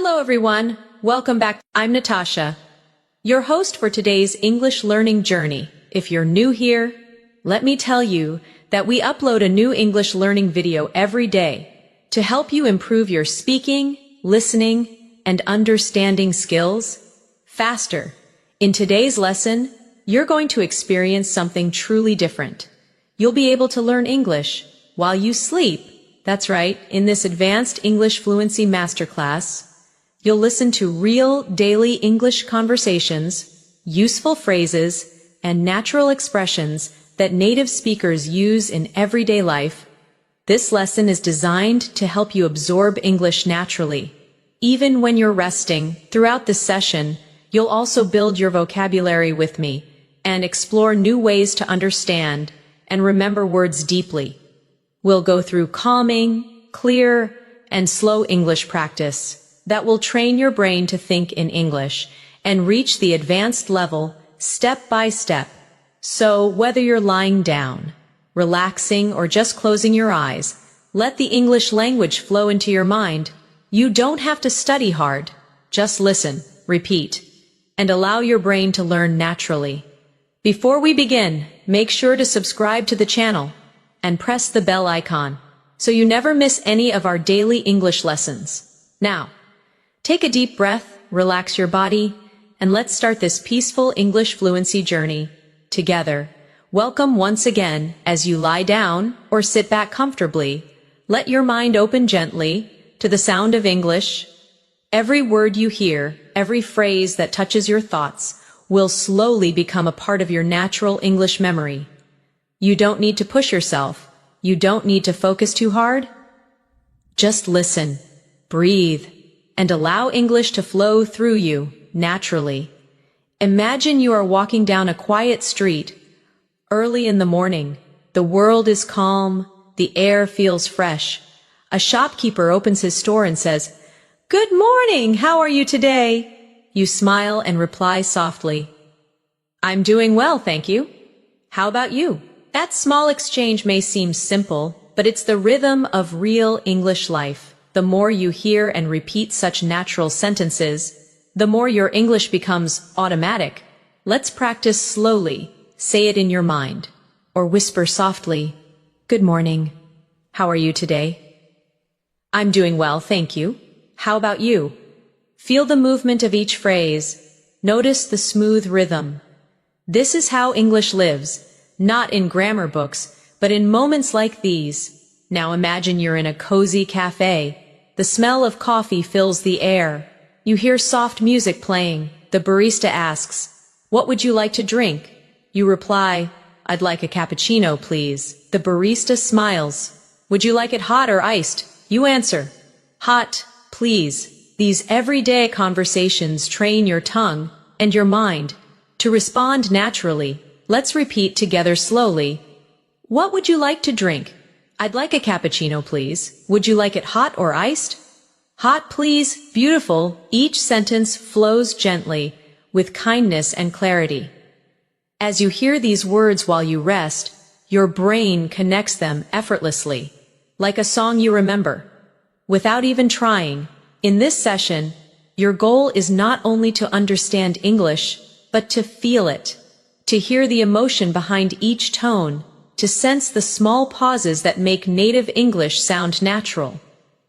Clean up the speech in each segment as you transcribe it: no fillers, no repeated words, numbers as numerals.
Hello everyone, welcome back. I'm Natasha, your host for today's English learning journey. If you're new here, let me tell you that we upload a new English learning video every day to help you improve your speaking, listening, and understanding skills faster. In today's lesson, you're going to experience something truly different. You'll be able to learn English while you sleep. That's right, in this Advanced English Fluency Masterclass, you'll listen to real daily English conversations, useful phrases, and natural expressions that native speakers use in everyday life. This lesson is designed to help you absorb English naturally. Even when you're resting, throughout this session, you'll also build your vocabulary with me and explore new ways to understand and remember words deeply. We'll go through calming, clear, and slow English practice that will train your brain to think in English and reach the advanced level step by step. So whether you're lying down, relaxing, or just closing your eyes, let the English language flow into your mind. You don't have to study hard. Just listen, repeat, and allow your brain to learn naturally. Before we begin, make sure to subscribe to the channel and press the bell icon so you never miss any of our daily English lessons. Now, take a deep breath, relax your body, and let's start this peaceful English fluency journey together. Welcome once again. As you lie down or sit back comfortably, let your mind open gently to the sound of English. Every word you hear, every phrase that touches your thoughts, will slowly become a part of your natural English memory. You don't need to push yourself. You don't need to focus too hard. Just listen, breathe, and allow English to flow through you naturally. Imagine you are walking down a quiet street. Early in the morning, the world is calm, the air feels fresh. A shopkeeper opens his store and says, "Good morning, how are you today?" You smile and reply softly, "I'm doing well, thank you. How about you?" That small exchange may seem simple, but it's the rhythm of real English life. The more you hear and repeat such natural sentences, the more your English becomes automatic. Let's practice slowly. Say it in your mind, or whisper softly, "Good morning. How are you today?" "I'm doing well, thank you. How about you?" Feel the movement of each phrase. Notice the smooth rhythm. This is how English lives, not in grammar books, but in moments like these. Now imagine you're in a cozy cafe. The smell of coffee fills the air. You hear soft music playing. The barista asks, "What would you like to drink?" You reply, "I'd like a cappuccino, please." The barista smiles. "Would you like it hot or iced?" You answer, "Hot, please." These everyday conversations train your tongue and your mind to respond naturally. Let's repeat together slowly. "What would you like to drink?" "I'd like a cappuccino, please." "Would you like it hot or iced?" "Hot, please." Beautiful. Each sentence flows gently, with kindness and clarity. As you hear these words while you rest, your brain connects them effortlessly, like a song you remember, without even trying. In this session, your goal is not only to understand English, but to feel it, to hear the emotion behind each tone, to sense the small pauses that make native English sound natural.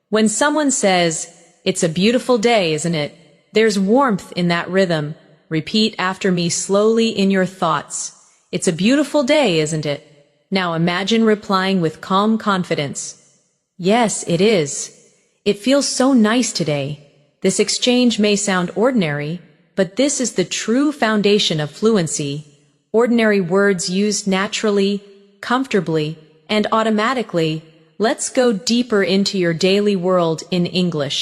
When someone says, "It's a beautiful day, isn't it?" there's warmth in that rhythm. Repeat after me slowly in your thoughts. "It's a beautiful day, isn't it?" Now imagine replying with calm confidence. "Yes, it is. It feels so nice today." This exchange may sound ordinary, but this is the true foundation of fluency. Ordinary words used naturally, comfortably, and automatically. Let's go deeper into your daily world in English.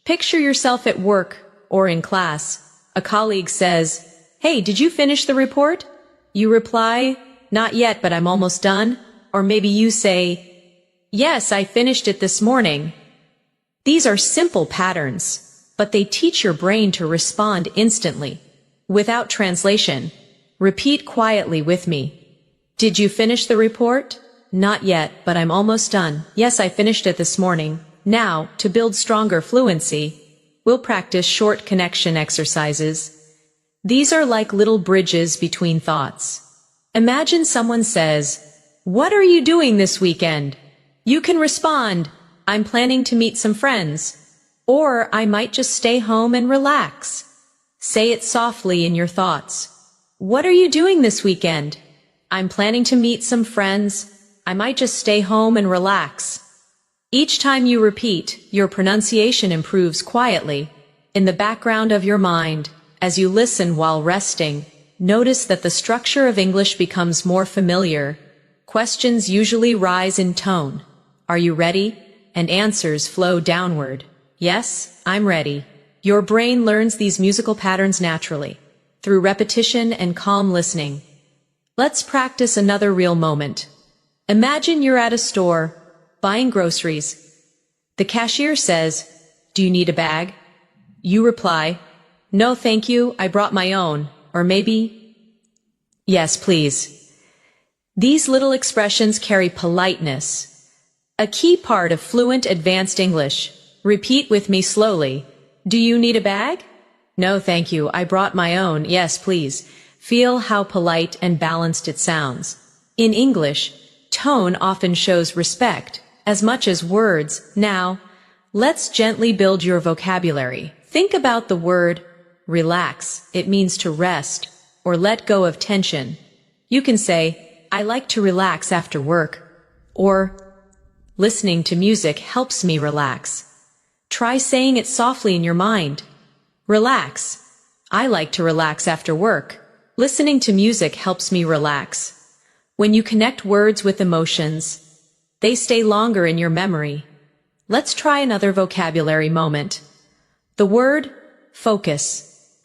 Picture yourself at work or in class. A colleague says, "Hey, did you finish the report?" You reply, "Not yet, but I'm almost done." Or maybe you say, "Yes, I finished it this morning." These are simple patterns, but they teach your brain to respond instantly, without translation. Repeat quietly with me. "Did you finish the report?" "Not yet, but I'm almost done." "Yes, I finished it this morning." Now, to build stronger fluency, we'll practice short connection exercises. These are like little bridges between thoughts. Imagine someone says, "What are you doing this weekend?" You can respond, "I'm planning to meet some friends," or "I might just stay home and relax." Say it softly in your thoughts. "What are you doing this weekend?" "I'm planning to meet some friends. I might just stay home and relax." Each time you repeat, your pronunciation improves quietly. In the background of your mind, as you listen while resting, notice that the structure of English becomes more familiar. Questions usually rise in tone. "Are you ready?" And answers flow downward. "Yes, I'm ready." Your brain learns these musical patterns naturally, through repetition and calm listening. Let's practice another real moment. Imagine you're at a store, buying groceries. The cashier says, "Do you need a bag?" You reply, "No, thank you, I brought my own," or maybe, "Yes, please." These little expressions carry politeness. A key part of fluent advanced English. Repeat with me slowly. "Do you need a bag?" "No, thank you, I brought my own." "Yes, please." Feel how polite and balanced it sounds. In English, tone often shows respect, as much as words. Now, let's gently build your vocabulary. Think about the word relax. It means to rest or let go of tension. You can say, "I like to relax after work," or "Listening to music helps me relax." Try saying it softly in your mind. Relax. I like to relax after work. Listening to music helps me relax. When you connect words with emotions, they stay longer in your memory. Let's try another vocabulary moment. The word focus.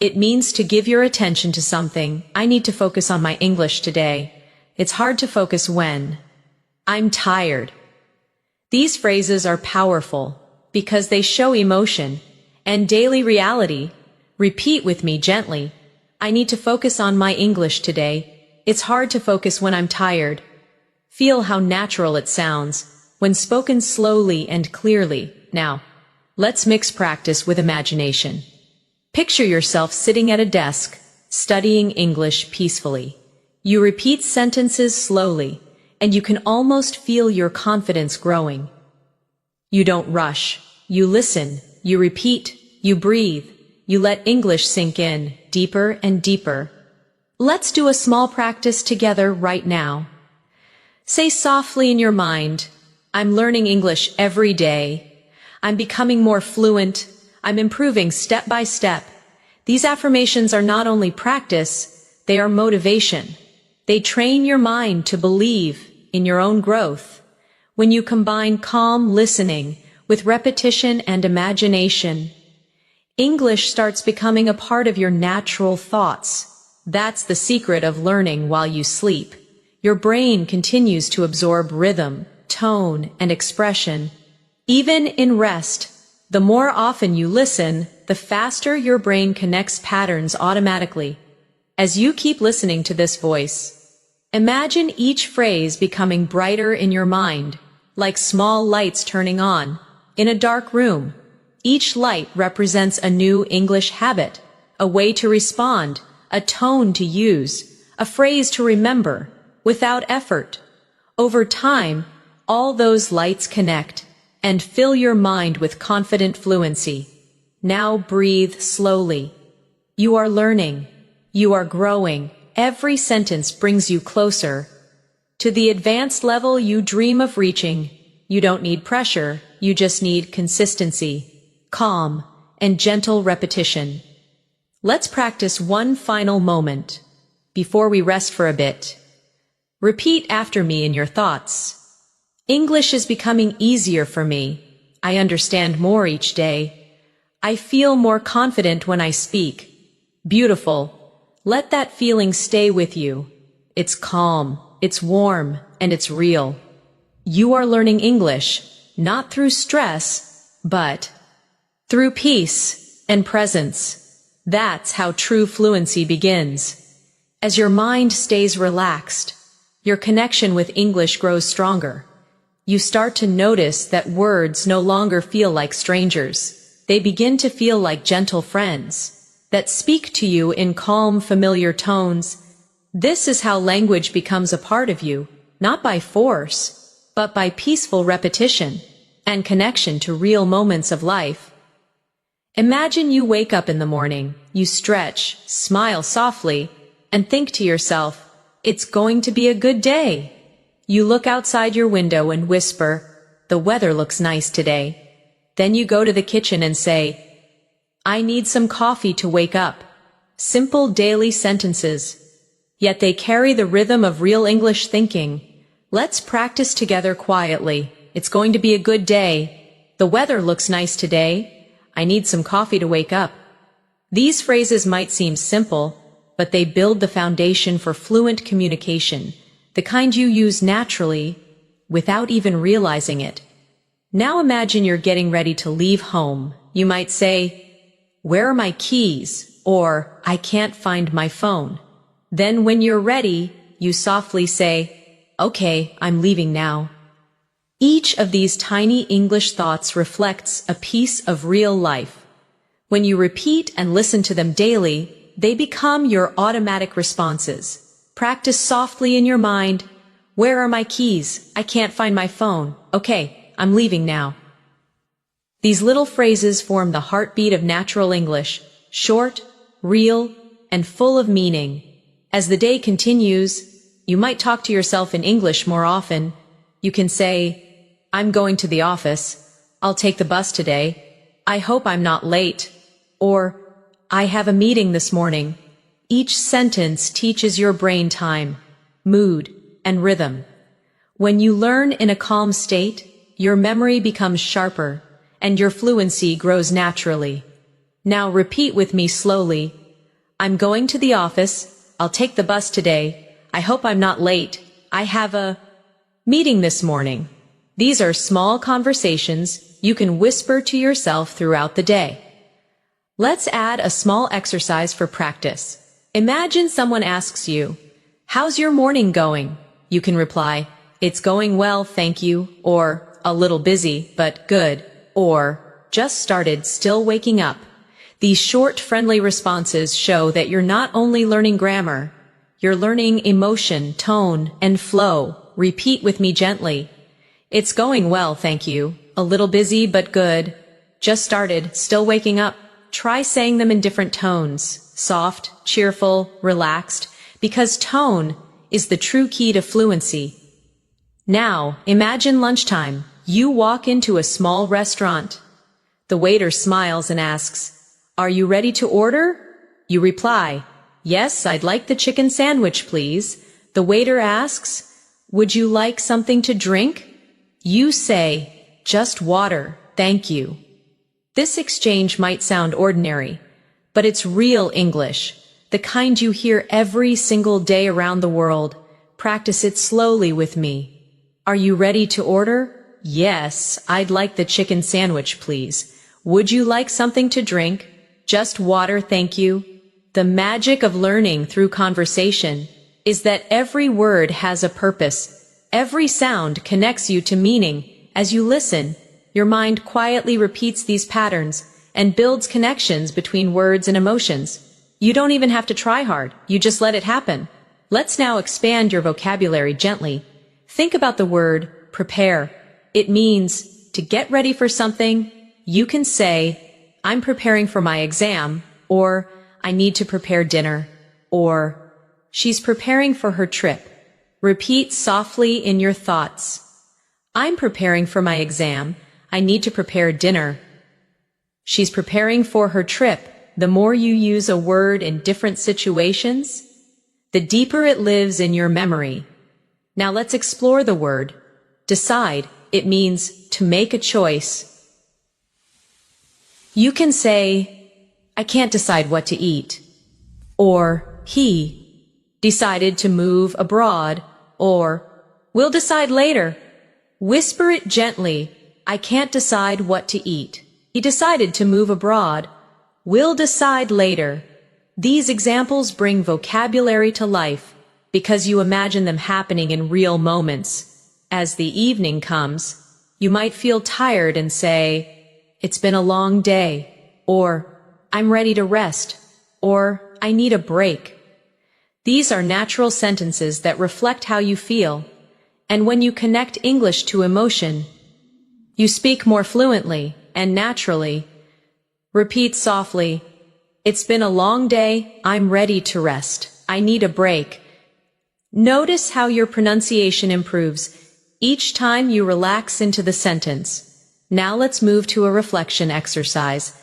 It means to give your attention to something. "I need to focus on my English today. It's hard to focus when I'm tired." These phrases are powerful because they show emotion and daily reality. Repeat with me gently. "I need to focus on my English today. It's hard to focus when I'm tired." Feel how natural it sounds when spoken slowly and clearly. Now, let's mix practice with imagination. Picture yourself sitting at a desk, studying English peacefully. You repeat sentences slowly, and you can almost feel your confidence growing. You don't rush. You listen, you repeat, you breathe, you let English sink in, deeper and deeper. Let's do a small practice together right now. Say softly in your mind, "I'm learning English every day. I'm becoming more fluent. I'm improving step by step." These affirmations are not only practice, they are motivation. They train your mind to believe in your own growth. When you combine calm listening with repetition and imagination, English starts becoming a part of your natural thoughts. That's the secret of learning while you sleep. Your brain continues to absorb rhythm, tone, and expression. Even in rest, the more often you listen, the faster your brain connects patterns automatically. As you keep listening to this voice, imagine each phrase becoming brighter in your mind, like small lights turning on. In a dark room, each light represents a new English habit, a way to respond, a tone to use, a phrase to remember, without effort. Over time, all those lights connect and fill your mind with confident fluency. Now breathe slowly. You are learning. You are growing. Every sentence brings you closer to the advanced level you dream of reaching. You don't need pressure. You just need consistency, calm, and gentle repetition. Let's practice one final moment before we rest for a bit. Repeat after me in your thoughts. English is becoming easier for me. I understand more each day. I feel more confident when I speak. Beautiful. Let that feeling stay with you. It's calm, it's warm, and it's real. You are learning English, not through stress, but through peace and presence. That's how true fluency begins. As your mind stays relaxed, your connection with English grows stronger. You start to notice that words no longer feel like strangers. they begin to feel like gentle friends that speak to you in calm, familiar tones. This is how language becomes a part of you, not by force, but by peaceful repetition and connection to real moments of life. Imagine you wake up in the morning, you stretch, smile softly, and think to yourself, "It's going to be a good day." You look outside your window and whisper, "The weather looks nice today." Then you go to the kitchen and say, "I need some coffee to wake up." Simple daily sentences, yet they carry the rhythm of real English thinking. Let's practice together quietly. It's going to be a good day. The weather looks nice today. I need some coffee to wake up. These phrases might seem simple, but they build the foundation for fluent communication, the kind you use naturally without even realizing it. Now imagine you're getting ready to leave home. You might say, "Where are my keys?" or "I can't find my phone." Then when you're ready, you softly say, "Okay, I'm leaving now." Each of these tiny English thoughts reflects a piece of real life. When you repeat and listen to them daily, they become your automatic responses. Practice softly in your mind, "Where are my keys? I can't find my phone. Okay, I'm leaving now." These little phrases form the heartbeat of natural English, short, real, and full of meaning. As the day continues, you might talk to yourself in English more often. You can say, "I'm going to the office. I'll take the bus today. I hope I'm not late." Or, "I have a meeting this morning." Each sentence teaches your brain time, mood, and rhythm. When you learn in a calm state, your memory becomes sharper, and your fluency grows naturally. Now repeat with me slowly. "I'm going to the office. I'll take the bus today. I hope I'm not late. I have a meeting this morning." These are small conversations you can whisper to yourself throughout the day. Let's add a small exercise for practice. Imagine someone asks you, "How's your morning going?" You can reply, "It's going well, thank you," or "A little busy, but good," or "Just started, still waking up." These short, friendly responses show that you're not only learning grammar, you're learning emotion, tone, and flow. Repeat with me gently. "It's going well, thank you." "A little busy, but good." "Just started, still waking up." Try saying them in different tones, soft, cheerful, relaxed, because tone is the true key to fluency. Now, imagine lunchtime. You walk into a small restaurant. The waiter smiles and asks, "Are you ready to order?" You reply, "Yes, I'd like the chicken sandwich, please." The waiter asks, "Would you like something to drink?" You say, "Just water, thank you." This exchange might sound ordinary, but it's real English, the kind you hear every single day around the world. Practice it slowly with me. "Are you ready to order?" "Yes, I'd like the chicken sandwich, please." "Would you like something to drink?" "Just water, thank you." The magic of learning through conversation is that every word has a purpose. Every sound connects you to meaning. As you listen, your mind quietly repeats these patterns and builds connections between words and emotions. You don't even have to try hard, you just let it happen. Let's now expand your vocabulary gently. Think about the word prepare. It means to get ready for something. You can say, "I'm preparing for my exam," or "I need to prepare dinner," or "She's preparing for her trip." Repeat softly in your thoughts. "I'm preparing for my exam. I need to prepare dinner." She's preparing for her trip. The more you use a word in different situations, the deeper it lives in your memory. Now let's explore the word decide. It means to make a choice. You can say, "I can't decide what to eat," or "He decided to move abroad," or "We'll decide later." Whisper it gently. "I can't decide what to eat. He decided to move abroad. We'll decide later." These examples bring vocabulary to life because you imagine them happening in real moments. As the evening comes, you might feel tired and say, it's been a long day, or I'm ready to rest, or I need a break. These are natural sentences that reflect how you feel, and when you connect English to emotion, you speak more fluently and naturally. Repeat softly, it's been a long day, I'm ready to rest, I need a break. Notice how your pronunciation improves each time you relax into the sentence. Now let's move to a reflection exercise.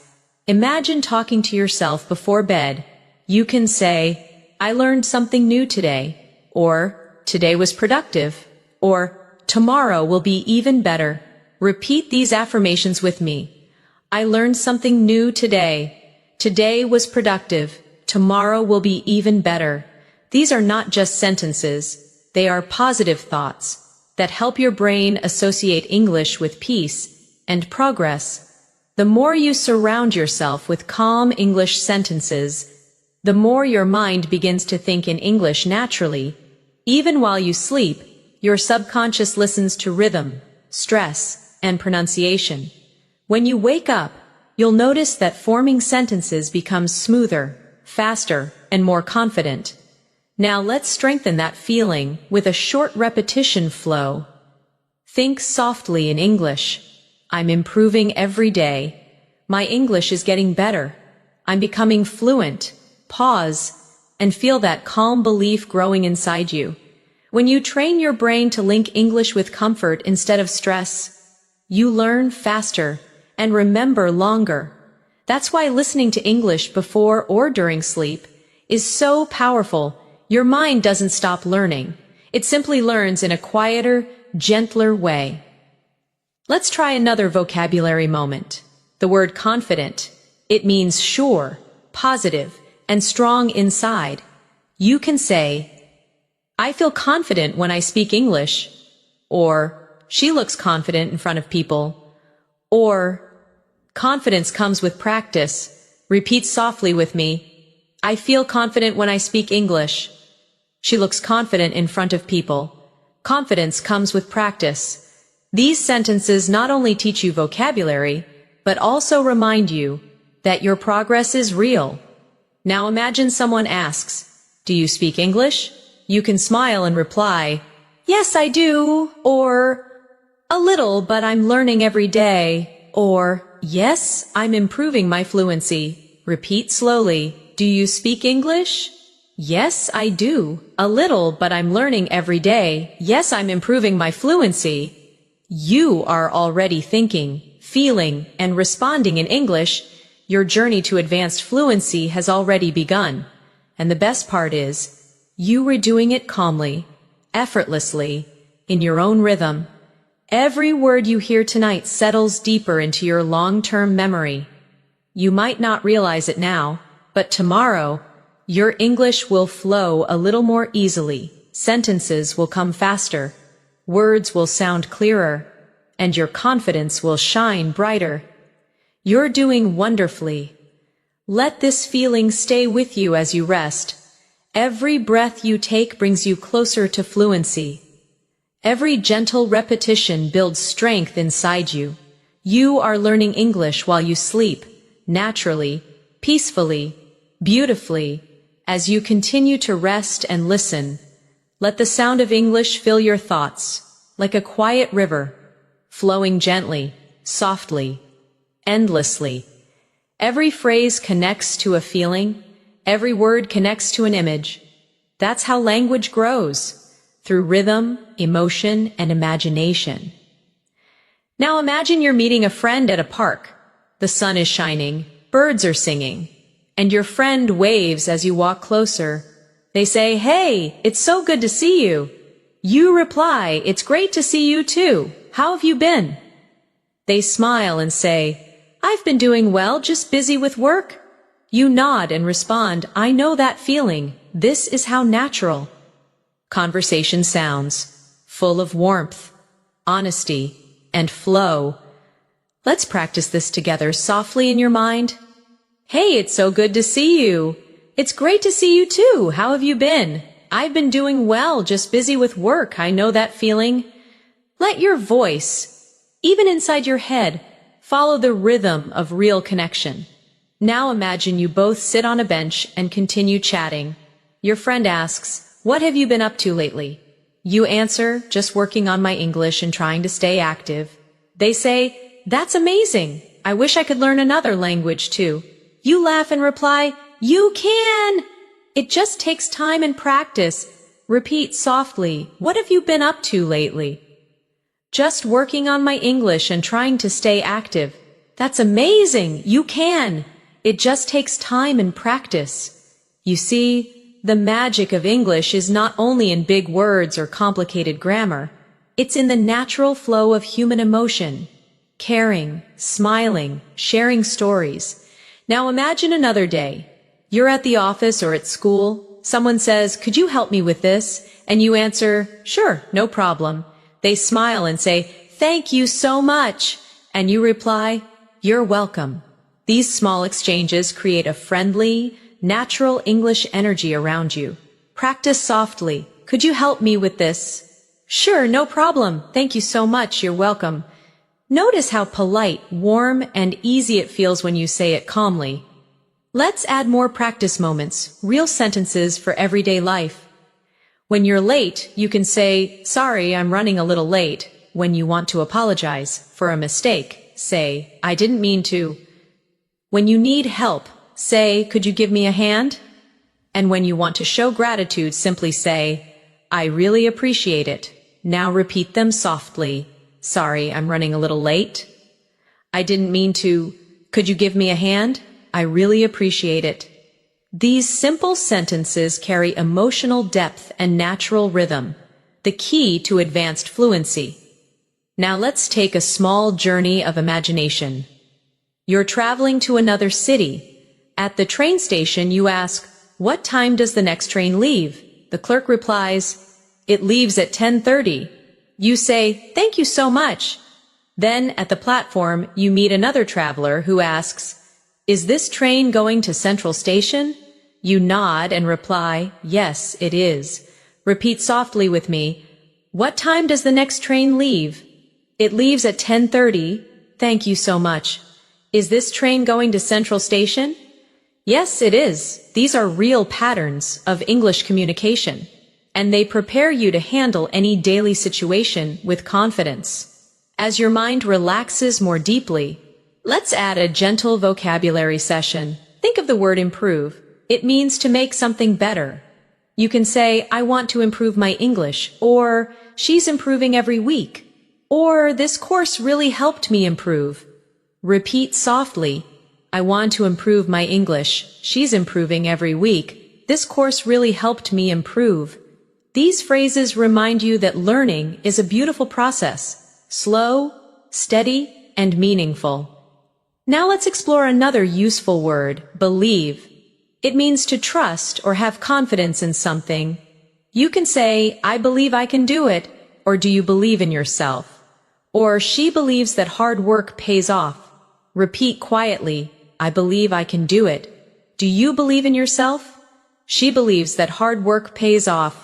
Imagine talking to yourself before bed. You can say, I learned something new today, or today was productive, or tomorrow will be even better. Repeat these affirmations with me. I learned something new today. Today was productive. Tomorrow will be even better. These are not just sentences. They are positive thoughts that help your brain associate English with peace and progress. The more you surround yourself with calm English sentences, the more your mind begins to think in English naturally. Even while you sleep, your subconscious listens to rhythm, stress, and pronunciation. When you wake up, you'll notice that forming sentences becomes smoother, faster, and more confident. Now let's strengthen that feeling with a short repetition flow. Think softly in English. I'm improving every day. My English is getting better. I'm becoming fluent. Pause and feel that calm belief growing inside you. When you train your brain to link English with comfort instead of stress, you learn faster and remember longer. That's why listening to English before or during sleep is so powerful. Your mind doesn't stop learning. It simply learns in a quieter, gentler way. Let's try another vocabulary moment. The word confident. It means sure, positive, and strong inside. You can say, I feel confident when I speak English, or she looks confident in front of people, or confidence comes with practice. Repeat softly with me. I feel confident when I speak English. She looks confident in front of people. Confidence comes with practice. These sentences not only teach you vocabulary, but also remind you that your progress is real. Now imagine someone asks, do you speak English? You can smile and reply, yes, I do, or a little, but I'm learning every day, or yes, I'm improving my fluency. Repeat slowly. Do you speak English? Yes, I do. A little, but I'm learning every day. Yes, I'm improving my fluency. You are already thinking, feeling, and responding in English. Your journey to advanced fluency has already begun. And the best part is, you were doing it calmly, effortlessly, in your own rhythm. Every word you hear tonight settles deeper into your long-term memory. You might not realize it now, but tomorrow, your English will flow a little more easily. Sentences will come faster. Words will sound clearer. And your confidence will shine brighter. You're doing wonderfully. Let this feeling stay with you as you rest. Every breath you take brings you closer to fluency. Every gentle repetition builds strength inside you. You are learning English while you sleep, naturally, peacefully, beautifully. As you continue to rest and listen, let the sound of English fill your thoughts, like a quiet river, flowing gently, softly, endlessly. Every phrase connects to a feeling, every word connects to an image. That's how language grows, through rhythm, emotion, and imagination. Now imagine you're meeting a friend at a park. The sun is shining, birds are singing, and your friend waves as you walk closer. They say, hey, it's so good to see you. You reply, it's great to see you too. How have you been? They smile and say, I've been doing well, just busy with work. You nod and respond, I know that feeling. This is how natural conversation sounds, full of warmth, honesty, and flow. Let's practice this together softly in your mind. Hey, it's so good to see you. It's great to see you too. How have you been? I've been doing well, just busy with work. I know that feeling. Let your voice, even inside your head, Follow the rhythm of real connection. Now imagine you both sit on a bench and continue chatting. Your friend asks, "What have you been up to lately?" You answer, "Just working on my English and trying to stay active." They say, "That's amazing. I wish I could learn another language too." You laugh and reply, "You can! It just takes time and practice." Repeat softly, "What have you been up to lately?" "Just working on my English and trying to stay active." "That's amazing. You can. It just takes time and practice." You see, the magic of English is not only in big words or complicated grammar, it's in the natural flow of human emotion, caring, smiling, sharing stories. Now imagine another day. You're at the office or at school. Someone says, "Could you help me with this?" And you answer, "Sure, no problem." They smile and say, "Thank you so much." And you reply, "You're welcome." These small exchanges create a friendly, natural English energy around you. Practice softly. "Could you help me with this?" "Sure, no problem. Thank you so much. You're welcome." Notice how polite, warm, and easy it feels when you say it calmly. Let's add more practice moments, real sentences for everyday life. When you're late, you can say, "Sorry, I'm running a little late." When you want to apologize for a mistake, say, "I didn't mean to." When you need help, say, "Could you give me a hand?" And when you want to show gratitude, simply say, "I really appreciate it." Now repeat them softly. "Sorry, I'm running a little late." "I didn't mean to." "Could you give me a hand?" "I really appreciate it." These simple sentences carry emotional depth and natural rhythm, the key to advanced fluency. Now let's take a small journey of imagination. You're traveling to another city. At the train station, you ask, "What time does the next train leave?" The clerk replies, "It leaves at 10:30. You say, "Thank you so much." Then, at the platform, you meet another traveler who asks, "Is this train going to Central Station?" You nod and reply, "Yes, it is." Repeat softly with me, "What time does the next train leave?" "It leaves at 10:30. Thank you so much." "Is this train going to Central Station?" Yes, it is. These are real patterns of English communication, and they prepare you to handle any daily situation with confidence. As your mind relaxes more deeply, let's add a gentle vocabulary session. Think of the word improve. It means to make something better. You can say, "I want to improve my English," or "She's improving every week," or "This course really helped me improve." Repeat softly, "I want to improve my English. She's improving every week. This course really helped me improve." These phrases remind you that learning is a beautiful process, slow, steady, and meaningful. Now let's explore another useful word, believe. It means to trust or have confidence in something. You can say, "I believe I can do it," or "Do you believe in yourself?" Or "She believes that hard work pays off." Repeat quietly, "I believe I can do it." Do you believe in yourself? She believes that hard work pays off.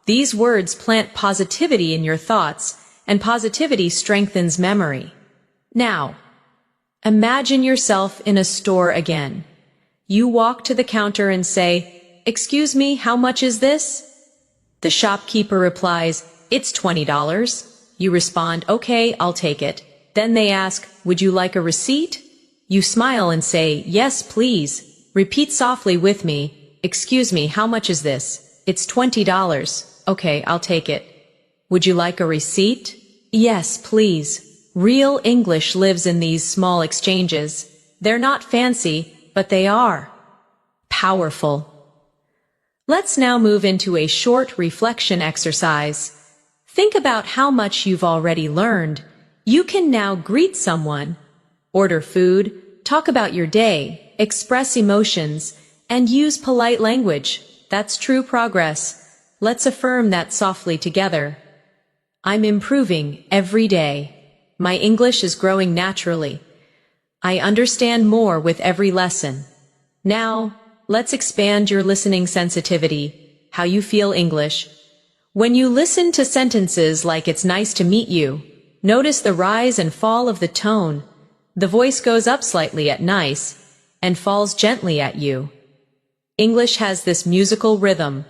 These words plant positivity in your thoughts, and positivity strengthens memory. Now, imagine yourself in a store again. You walk to the counter and say, "Excuse me, how much is this?" The shopkeeper replies, "It's $20. You respond, "Okay, I'll take it." Then they ask, "Would you like a receipt?" You smile and say, "Yes, please." Repeat softly with me, "Excuse me, how much is this?" "It's $20. Okay, I'll take it." "Would you like a receipt?" "Yes, please." Real English lives in these small exchanges. They're not fancy, but they are powerful. Let's now move into a short reflection exercise. Think about how much you've already learned. You can now greet someone, order food, talk about your day, express emotions, and use polite language. That's true progress. Let's affirm that softly together. I'm improving every day. My English is growing naturally. I understand more with every lesson. Now, let's expand your listening sensitivity, how you feel English. When you listen to sentences like "It's nice to meet you," notice the rise and fall of the tone. The voice goes up slightly at nice and falls gently at you. English has this musical rhythm.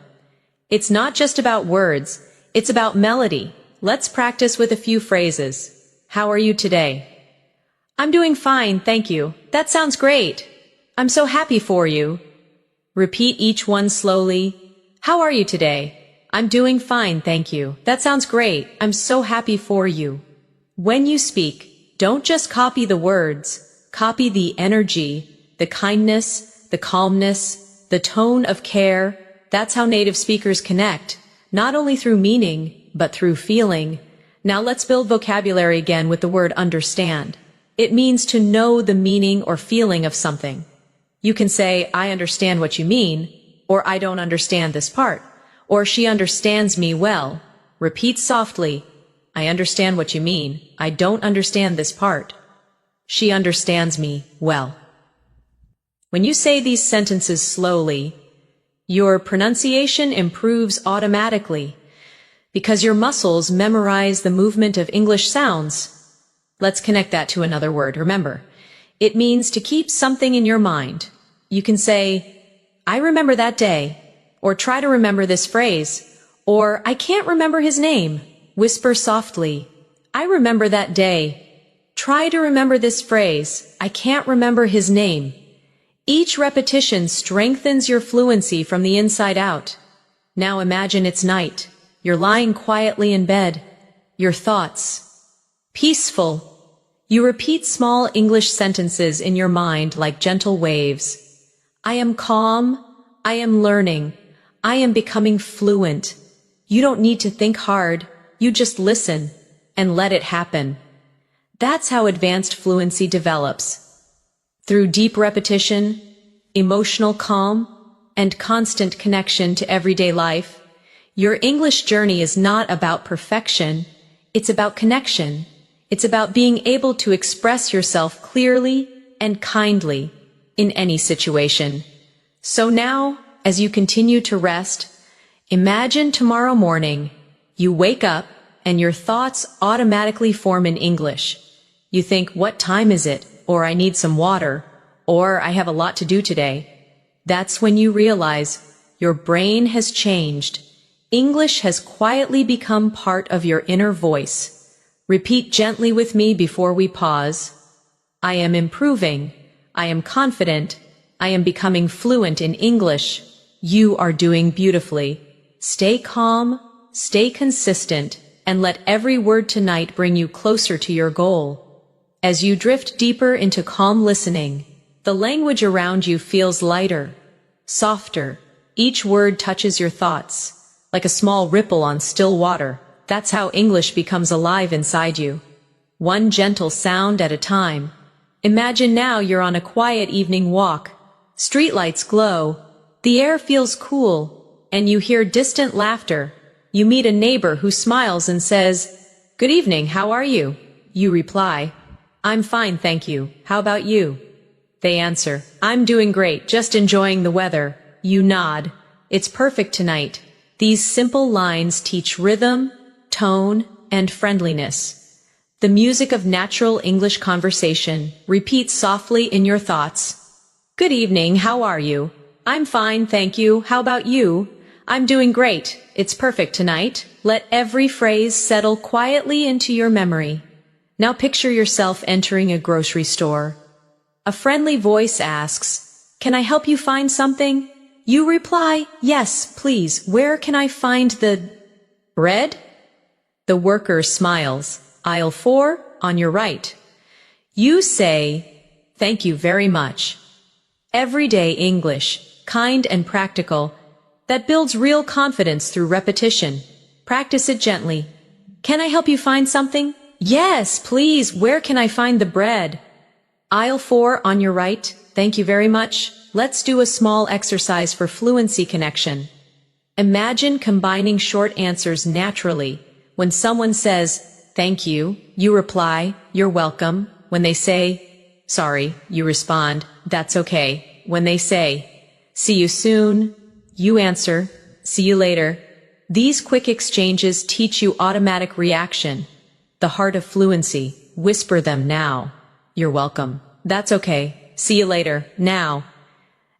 It's not just about words, it's about melody. Let's practice with a few phrases. How are you today? I'm doing fine, thank you. That sounds great. I'm so happy for you. Repeat each one slowly. How are you today? I'm doing fine, thank you. That sounds great. I'm so happy for you. When you speak, don't just copy the words. Copy the energy, the kindness, the calmness, the tone of care. That's how native speakers connect, not only through meaning, but through feeling. Now let's build vocabulary again with the word understand. It means to know the meaning or feeling of something. You can say, I understand what you mean, or I don't understand this part, or she understands me well. Repeat softly, I understand what you mean, I don't understand this part. She understands me well. When you say these sentences slowly, your pronunciation improves automatically because your muscles memorize the movement of English sounds. Let's connect that to another word. Remember, it means to keep something in your mind. You can say, I remember that day, or try to remember this phrase, or I can't remember his name. Whisper softly, I remember that day. Try to remember this phrase, I can't remember his name. Each repetition strengthens your fluency from the inside out. Now imagine it's night. You're lying quietly in bed. Your thoughts. Peaceful. You repeat small English sentences in your mind like gentle waves. I am calm. I am learning. I am becoming fluent. You don't need to think hard. You just listen and let it happen. That's how advanced fluency develops. Through deep repetition, emotional calm, and constant connection to everyday life, your English journey is not about perfection. It's about connection. It's about being able to express yourself clearly and kindly in any situation. So now, as you continue to rest, imagine tomorrow morning, you wake up and your thoughts automatically form in English. You think, what time is it? Or I need some water. Or I have a lot to do today. That's when you realize your brain has changed. English has quietly become part of your inner voice. Repeat gently with me before we pause. I am improving. I am confident. I am becoming fluent in English. You are doing beautifully. Stay calm, stay consistent, and let every word tonight bring you closer to your goal. As you drift deeper into calm listening, the language around you feels lighter, softer. Each word touches your thoughts, like a small ripple on still water. That's how English becomes alive inside you. One gentle sound at a time. Imagine now you're on a quiet evening walk. Streetlights glow. The air feels cool, and you hear distant laughter. You meet a neighbor who smiles and says, Good evening, how are you? You reply, I'm fine, thank you. How about you? They answer, I'm doing great, just enjoying the weather. You nod. It's perfect tonight. These simple lines teach rhythm, tone, and friendliness. The music of natural English conversation. Repeat softly in your thoughts. Good evening, how are you? I'm fine, thank you. How about you? I'm doing great. It's perfect tonight. Let every phrase settle quietly into your memory. Now picture yourself entering a grocery store. A friendly voice asks, Can I help you find something? You reply, Yes, please. Where can I find the bread? The worker smiles. Aisle 4, on your right. You say, Thank you very much. Everyday English, kind and practical, that builds real confidence through repetition. Practice it gently. Can I help you find something? Yes, please. Where can I find the bread? Aisle 4 on your right. Thank you very much. Let's do a small exercise for fluency connection. Imagine combining short answers naturally. When someone says, thank you, you reply, you're welcome. When they say, sorry, you respond, that's okay. When they say, see you soon, you answer, see you later. These quick exchanges teach you automatic reaction, the heart of fluency. Whisper them now. You're welcome. That's okay. See you later. Now,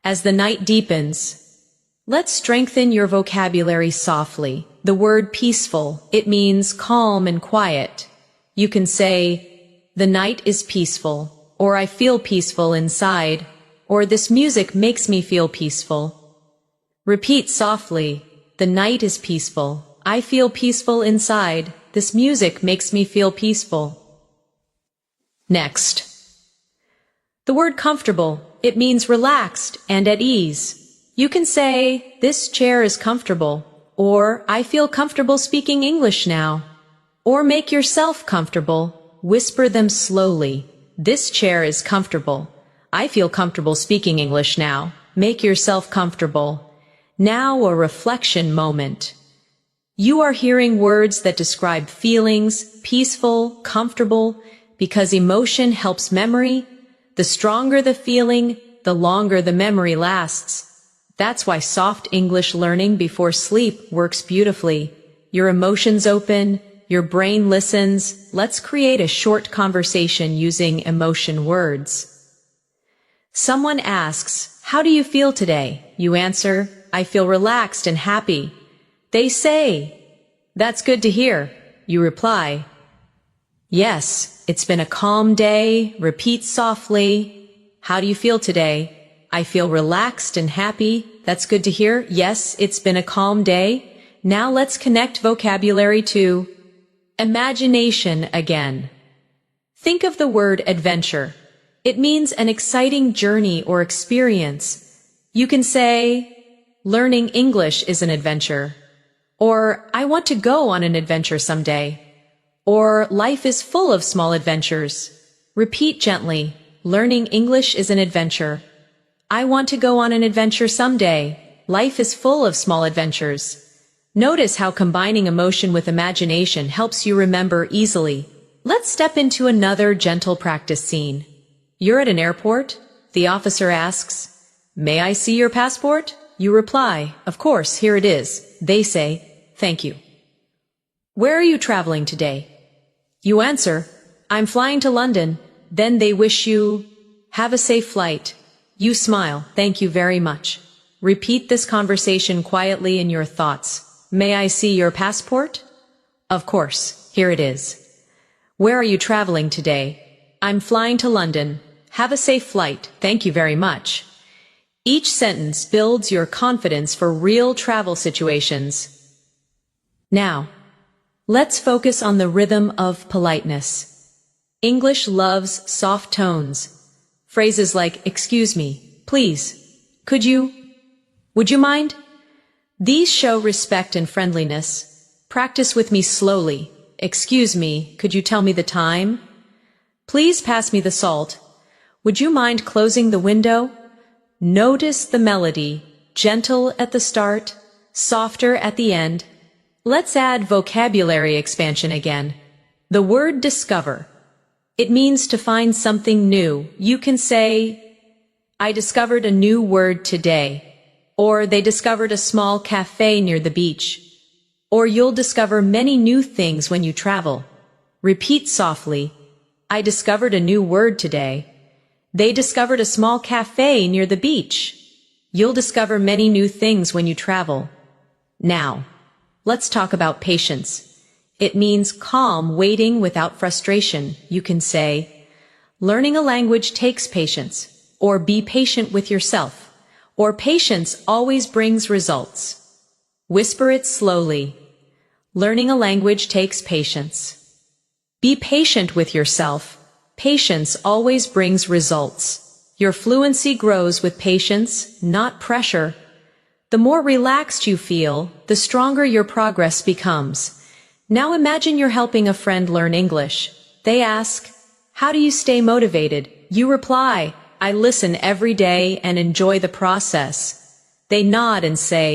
as the night deepens, let's strengthen your vocabulary softly. The word peaceful, it means calm and quiet. You can say, the night is peaceful, or I feel peaceful inside, or this music makes me feel peaceful. Repeat softly, the night is peaceful, I feel peaceful inside, this music makes me feel peaceful. Next, the word comfortable, it means relaxed and at ease. You can say, this chair is comfortable, or I feel comfortable speaking English now. Or make yourself comfortable, whisper them slowly. This chair is comfortable. I feel comfortable speaking English now. Make yourself comfortable. Now a reflection moment. You are hearing words that describe feelings, peaceful, comfortable, because emotion helps memory. The stronger the feeling, the longer the memory lasts. That's why soft English learning before sleep works beautifully. Your emotions open, your brain listens. Let's create a short conversation using emotion words. Someone asks, how do you feel today? You answer, I feel relaxed and happy. They say, that's good to hear. You reply, yes, it's been a calm day. Repeat softly, how do you feel today? I feel relaxed and happy. That's good to hear. Yes, it's been a calm day. Now let's connect vocabulary to imagination again. Think of the word adventure. It means an exciting journey or experience. You can say, learning English is an adventure. Or, I want to go on an adventure someday. Or, life is full of small adventures. Repeat gently, learning English is an adventure. I want to go on an adventure someday. Life is full of small adventures. Notice how combining emotion with imagination helps you remember easily. Let's step into another gentle practice scene. You're at an airport. The officer asks, may I see your passport? You reply, of course, here it is. They say, thank you. Where are you traveling today? You answer, I'm flying to London. Then they wish you, have a safe flight. You smile, thank you very much. Repeat this conversation quietly in your thoughts. May I see your passport? Of course, here it is. Where are you traveling today? I'm flying to London. Have a safe flight, thank you very much. Each sentence builds your confidence for real travel situations. Now, let's focus on the rhythm of politeness. English loves soft tones. Phrases like, excuse me, please, could you, would you mind? These show respect and friendliness. Practice with me slowly. Excuse me, could you tell me the time? Please pass me the salt. Would you mind closing the window? Notice the melody, gentle at the start, softer at the end. Let's add vocabulary expansion again. The word discover. It means to find something new. You can say, I discovered a new word today. Or they discovered a small cafe near the beach. Or you'll discover many new things when you travel. Repeat softly, I discovered a new word today. They discovered a small cafe near the beach. You'll discover many new things when you travel. Now, let's talk about patience. It means calm waiting without frustration. You can say, learning a language takes patience, or be patient with yourself, or patience always brings results. Whisper it slowly. Learning a language takes patience. Be patient with yourself. Patience always brings results. Your fluency grows with patience, not pressure. The more relaxed you feel, the stronger your progress becomes. Now imagine you're helping a friend learn English. They ask, how do you stay motivated? You reply, I listen every day and enjoy the process. They nod and say,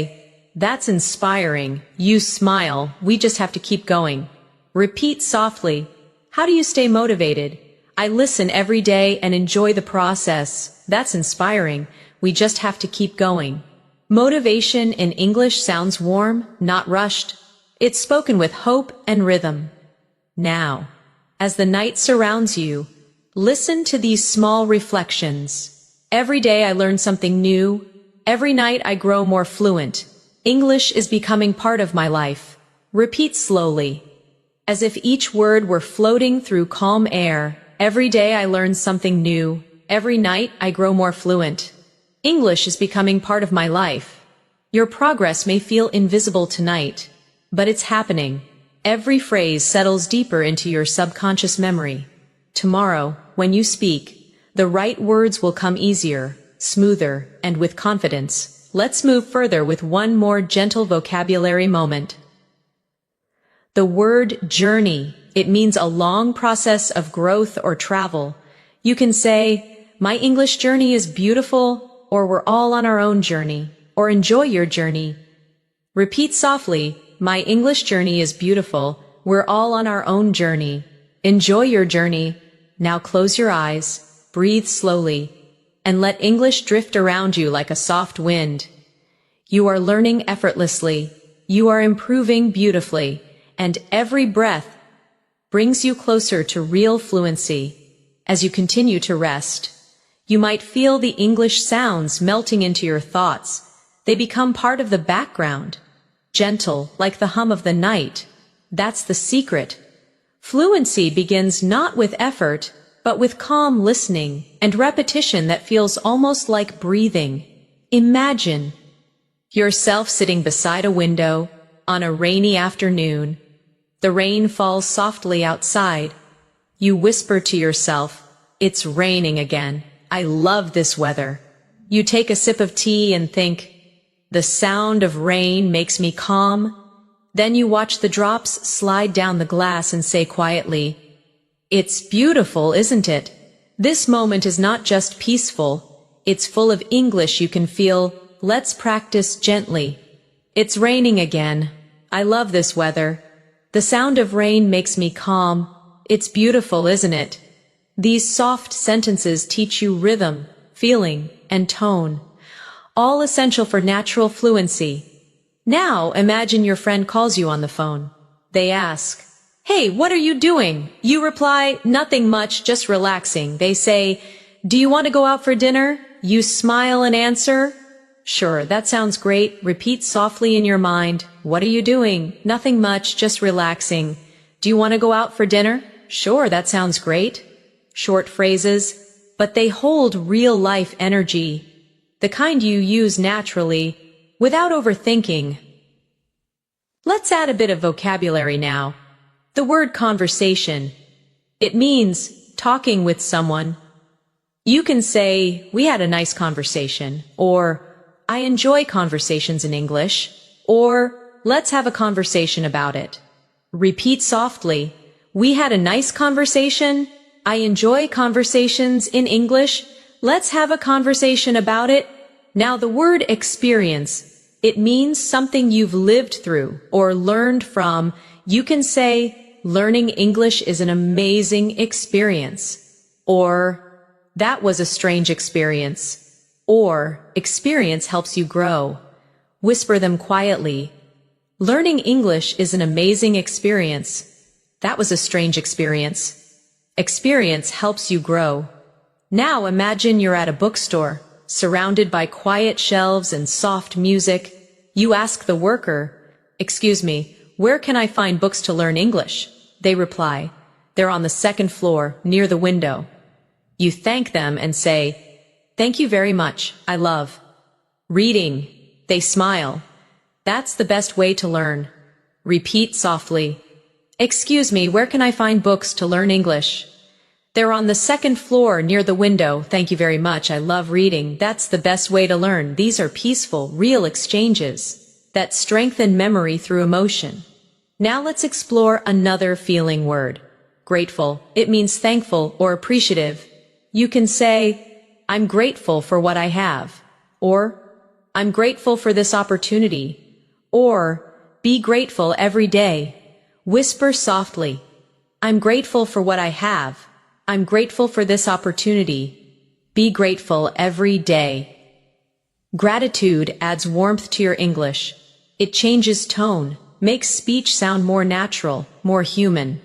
that's inspiring. You smile, we just have to keep going. Repeat softly, how do you stay motivated? I listen every day and enjoy the process. That's inspiring. We just have to keep going. Motivation in English sounds warm, not rushed. It's spoken with hope and rhythm. Now, as the night surrounds you, Listen to these small reflections. Every day I learn something new. Every night I grow more fluent. English is becoming part of my life. Repeat slowly, as if each word were floating through calm air. Every day I learn something new. Every night I grow more fluent. English is becoming part of my life. Your progress may feel invisible tonight, but it's happening. Every phrase settles deeper into your subconscious memory. Tomorrow, when you speak, the right words will come easier, smoother, and with confidence. Let's move further with one more gentle vocabulary moment. The word journey. It means a long process of growth or travel. You can say, my English journey is beautiful, or we're all on our own journey, or enjoy your journey. Repeat softly, my English journey is beautiful, we're all on our own journey. Enjoy your journey. Now close your eyes, breathe slowly, and let English drift around you like a soft wind. You are learning effortlessly. You are improving beautifully, and every breath brings you closer to real fluency. As you continue to rest, you might feel the English sounds melting into your thoughts. They become part of the background, gentle like the hum of the night. That's the secret. Fluency begins not with effort, but with calm listening and repetition that feels almost like breathing. Imagine yourself sitting beside a window on a rainy afternoon. The rain falls softly outside. You whisper to yourself, it's raining again. I love this weather. You take a sip of tea and think, the sound of rain makes me calm. Then you watch the drops slide down the glass and say quietly, it's beautiful, isn't it? This moment is not just peaceful, it's full of English you can feel. Let's practice gently. It's raining again. I love this weather. The sound of rain makes me calm. It's beautiful, isn't it? These soft sentences teach you rhythm, feeling, and tone, all essential for natural fluency. Now imagine your friend calls you on the phone. They ask, hey, what are you doing? You reply, nothing much, just relaxing. They say, do you want to go out for dinner? You smile and answer, sure, that sounds great. Repeat softly in your mind, what are you doing? Nothing much, just relaxing. Do you want to go out for dinner? Sure, that sounds great. Short phrases, but they hold real-life energy, the kind you use naturally, without overthinking. Let's add a bit of vocabulary now. The word conversation. It means talking with someone. You can say, we had a nice conversation, or I enjoy conversations in English, or let's have a conversation about it. Repeat softly, we had a nice conversation. I enjoy conversations in English. Let's have a conversation about it. Now the word experience. It means something you've lived through or learned from. You can say, learning English is an amazing experience. Or, that was a strange experience. Or, experience helps you grow. Whisper them quietly. Learning English is an amazing experience. That was a strange experience. Experience helps you grow. Now imagine you're at a bookstore, surrounded by quiet shelves and soft music. You ask the worker, excuse me, where can I find books to learn English? They reply, they're on the second floor, near the window. You thank them and say, thank you very much, I love reading. They smile. That's the best way to learn. Repeat softly, excuse me, where can I find books to learn English? They're on the second floor near the window. Thank you very much. I love reading. That's the best way to learn. These are peaceful, real exchanges that strengthen memory through emotion. Now let's explore another feeling word. Grateful. It means thankful or appreciative. You can say, I'm grateful for what I have. Or, I'm grateful for this opportunity. Or, be grateful every day. Whisper softly, I'm grateful for what I have. I'm grateful for this opportunity. Be grateful every day. Gratitude adds warmth to your English. It changes tone, makes speech sound more natural, more human.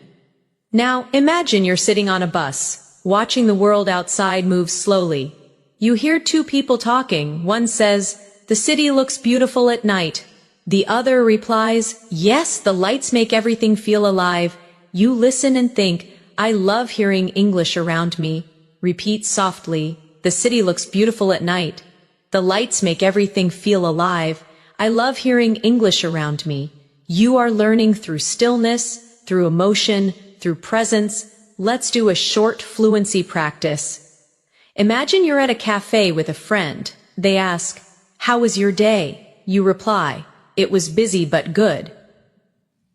Now, imagine you're sitting on a bus. watching the world outside move slowly. You hear two people talking. One says, "The city looks beautiful at night." The other replies, "Yes, the lights make everything feel alive." You listen and think, "I love hearing English around me." Repeat softly, "The city looks beautiful at night. The lights make everything feel alive. I love hearing English around me." You are learning through stillness, through emotion, through presence. Let's do a short fluency practice. Imagine you're at a cafe with a friend. They ask, "How was your day?" You reply, "It was busy but good."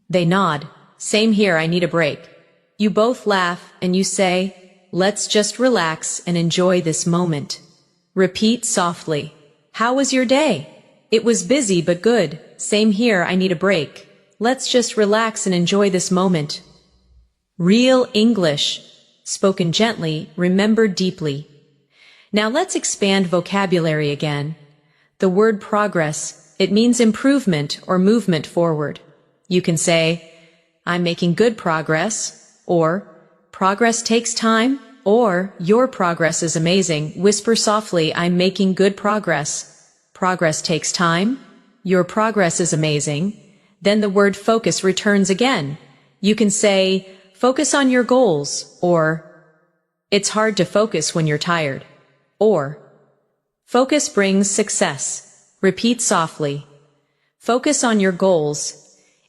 They nod, "Same here, I need a break." You both laugh and you say, "Let's just relax and enjoy this moment." Repeat softly, "How was your day?" "It was busy but good." "Same here, I need a break." Let's just relax and enjoy this moment. Real English, spoken gently, remembered deeply. Now let's expand vocabulary again. The word progress, it means improvement or movement forward. You can say, "I'm making good progress," or "Progress takes time," or "Your progress is amazing." Whisper softly, "I'm making good progress." Progress takes time. Your progress is amazing. Then the word focus returns again. You can say, "Focus on your goals," or "It's hard to focus when you're tired," or "Focus brings success." Repeat softly. Focus on your goals.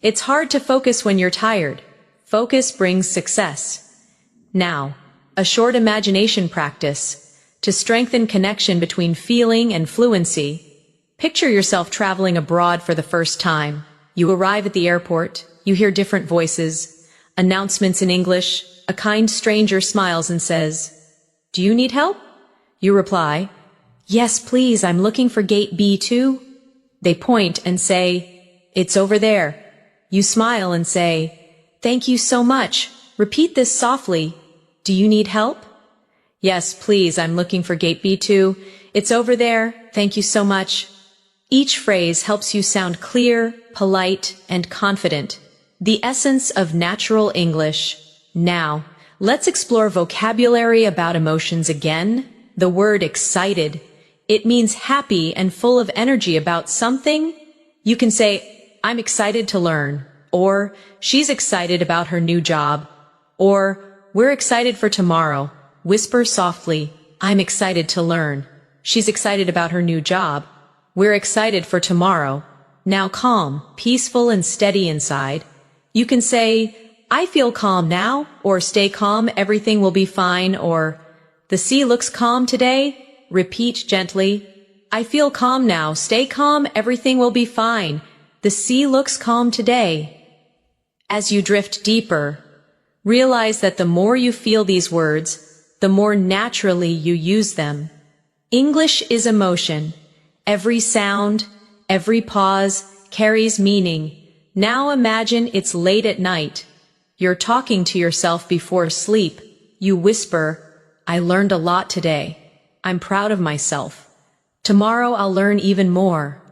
It's hard to focus when you're tired. Focus brings success. Now, a short imagination practice. To strengthen connection between feeling and fluency, picture yourself traveling abroad for the first time. You arrive at the airport, you hear different voices, announcements in English, a kind stranger smiles and says, "Do you need help?" You reply, "Yes, please, I'm looking for gate B2. They point and say, "It's over there." You smile and say, "Thank you so much." Repeat this softly. "Do you need help?" "Yes, please, I'm looking for gate B2. It's over there. Thank you so much." Each phrase helps you sound clear, polite, and confident. The essence of natural English. Now, let's explore vocabulary about emotions again. The word excited. It means happy and full of energy about something. You can say, "I'm excited to learn," or "She's excited about her new job," or "We're excited for tomorrow." Whisper softly, "I'm excited to learn." She's excited about her new job. We're excited for tomorrow. Now calm, peaceful, and steady inside. You can say, "I feel calm now," or "Stay calm, everything will be fine," or "The sea looks calm today." Repeat gently, "I feel calm now. Stay calm, everything will be fine. The sea looks calm today." As you drift deeper, realize that the more you feel these words, the more naturally you use them. English is emotion. Every sound, every pause carries meaning. Now imagine it's late at night. You're talking to yourself before sleep. You whisper, "I learned a lot today. I'm proud of myself. Tomorrow I'll learn even more."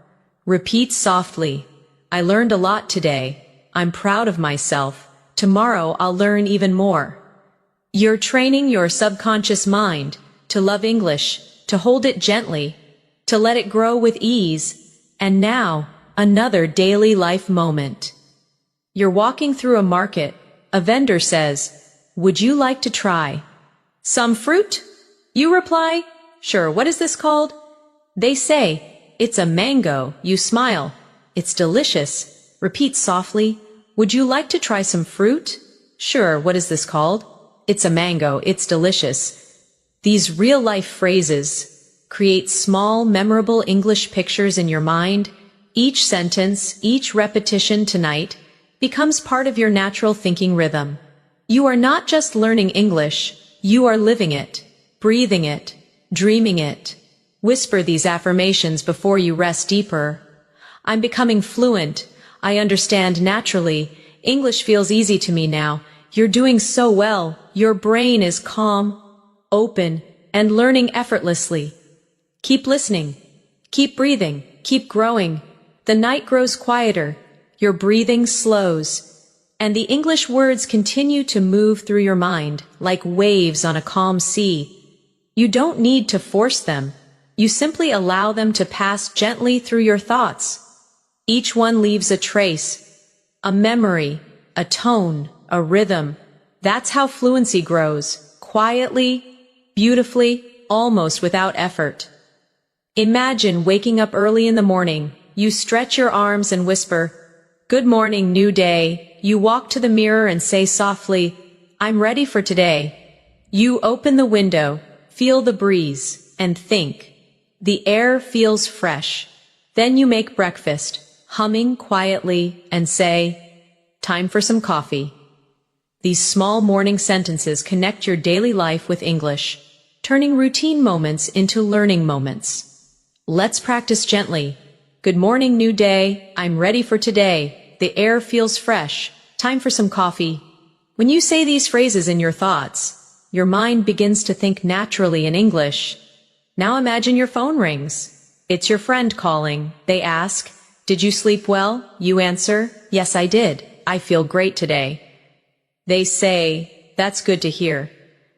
Repeat softly, "I learned a lot today. I'm proud of myself. Tomorrow I'll learn even more." You're training your subconscious mind to love English, to hold it gently, to let it grow with ease. And now, another daily life moment. You're walking through a market. A vendor says, "Would you like to try some fruit?" You reply, "Sure, what is this called?" They say, "It's a mango." You smile, "It's delicious." Repeat softly, "Would you like to try some fruit?" "Sure, what is this called?" "It's a mango. It's delicious." These real-life phrases create small, memorable English pictures in your mind. Each sentence, each repetition tonight becomes part of your natural thinking rhythm. You are not just learning English, you are living it, breathing it, dreaming it. Whisper these affirmations before you rest deeper. "I'm becoming fluent. I understand naturally. English feels easy to me now. You're doing so well. Your brain is calm, open, and learning effortlessly." Keep listening. Keep breathing. Keep growing. The night grows quieter. Your breathing slows. and the English words continue to move through your mind like waves on a calm sea. You don't need to force them. You simply allow them to pass gently through your thoughts. Each one leaves a trace, a memory, a tone, a rhythm. That's how fluency grows, quietly, beautifully, almost without effort. Imagine waking up early in the morning. You stretch your arms and whisper, "Good morning, new day." You walk to the mirror and say softly, "I'm ready for today." You open the window, feel the breeze, and think. The air feels fresh. Then you make breakfast, humming quietly, and say, "Time for some coffee." These small morning sentences connect your daily life with English, turning routine moments into learning moments. Let's practice gently. Good morning, new day. I'm ready for today. The air feels fresh. Time for some coffee. When you say these phrases in your thoughts, your mind begins to think naturally in English. Now imagine your phone rings. It's your friend calling. They ask, "Did you sleep well?" You answer, "Yes, I did. I feel great today." They say, "That's good to hear."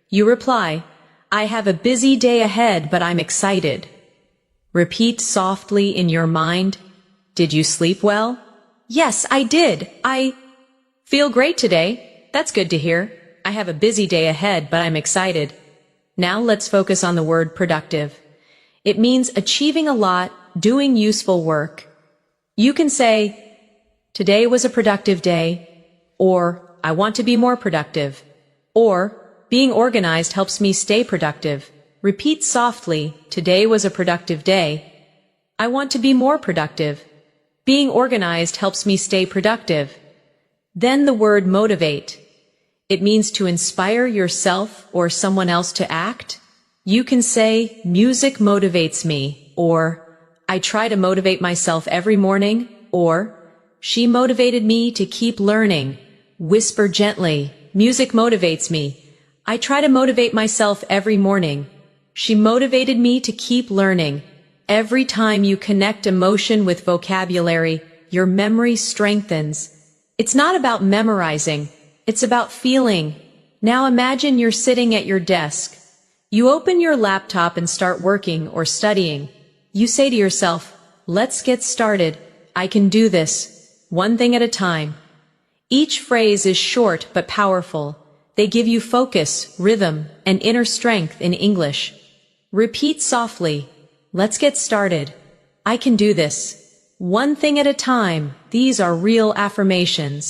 You reply, "I have a busy day ahead, but I'm excited." Repeat softly in your mind, "Did you sleep well?" "Yes, I did. I feel great today. That's good to hear. I have a busy day ahead, but I'm excited." Now let's focus on the word productive. It means achieving a lot, doing useful work. You can say, "Today was a productive day," or "I want to be more productive," or "Being organized helps me stay productive." Repeat softly, "Today was a productive day." "I want to be more productive." "Being organized helps me stay productive." Then the word motivate. It means to inspire yourself or someone else to act. You can say, "Music motivates me," or "I try to motivate myself every morning," or "She motivated me to keep learning." Whisper gently, "Music motivates me. I try to motivate myself every morning. She motivated me to keep learning." Every time you connect emotion with vocabulary, your memory strengthens. It's not about memorizing. It's about feeling. Now imagine you're sitting at your desk. You open your laptop and start working or studying. You say to yourself, "Let's get started. I can do this. One thing at a time." Each phrase is short but powerful. They give you focus, rhythm, and inner strength in English. Repeat softly, "Let's get started. I can do this. One thing at a time." These are real affirmations,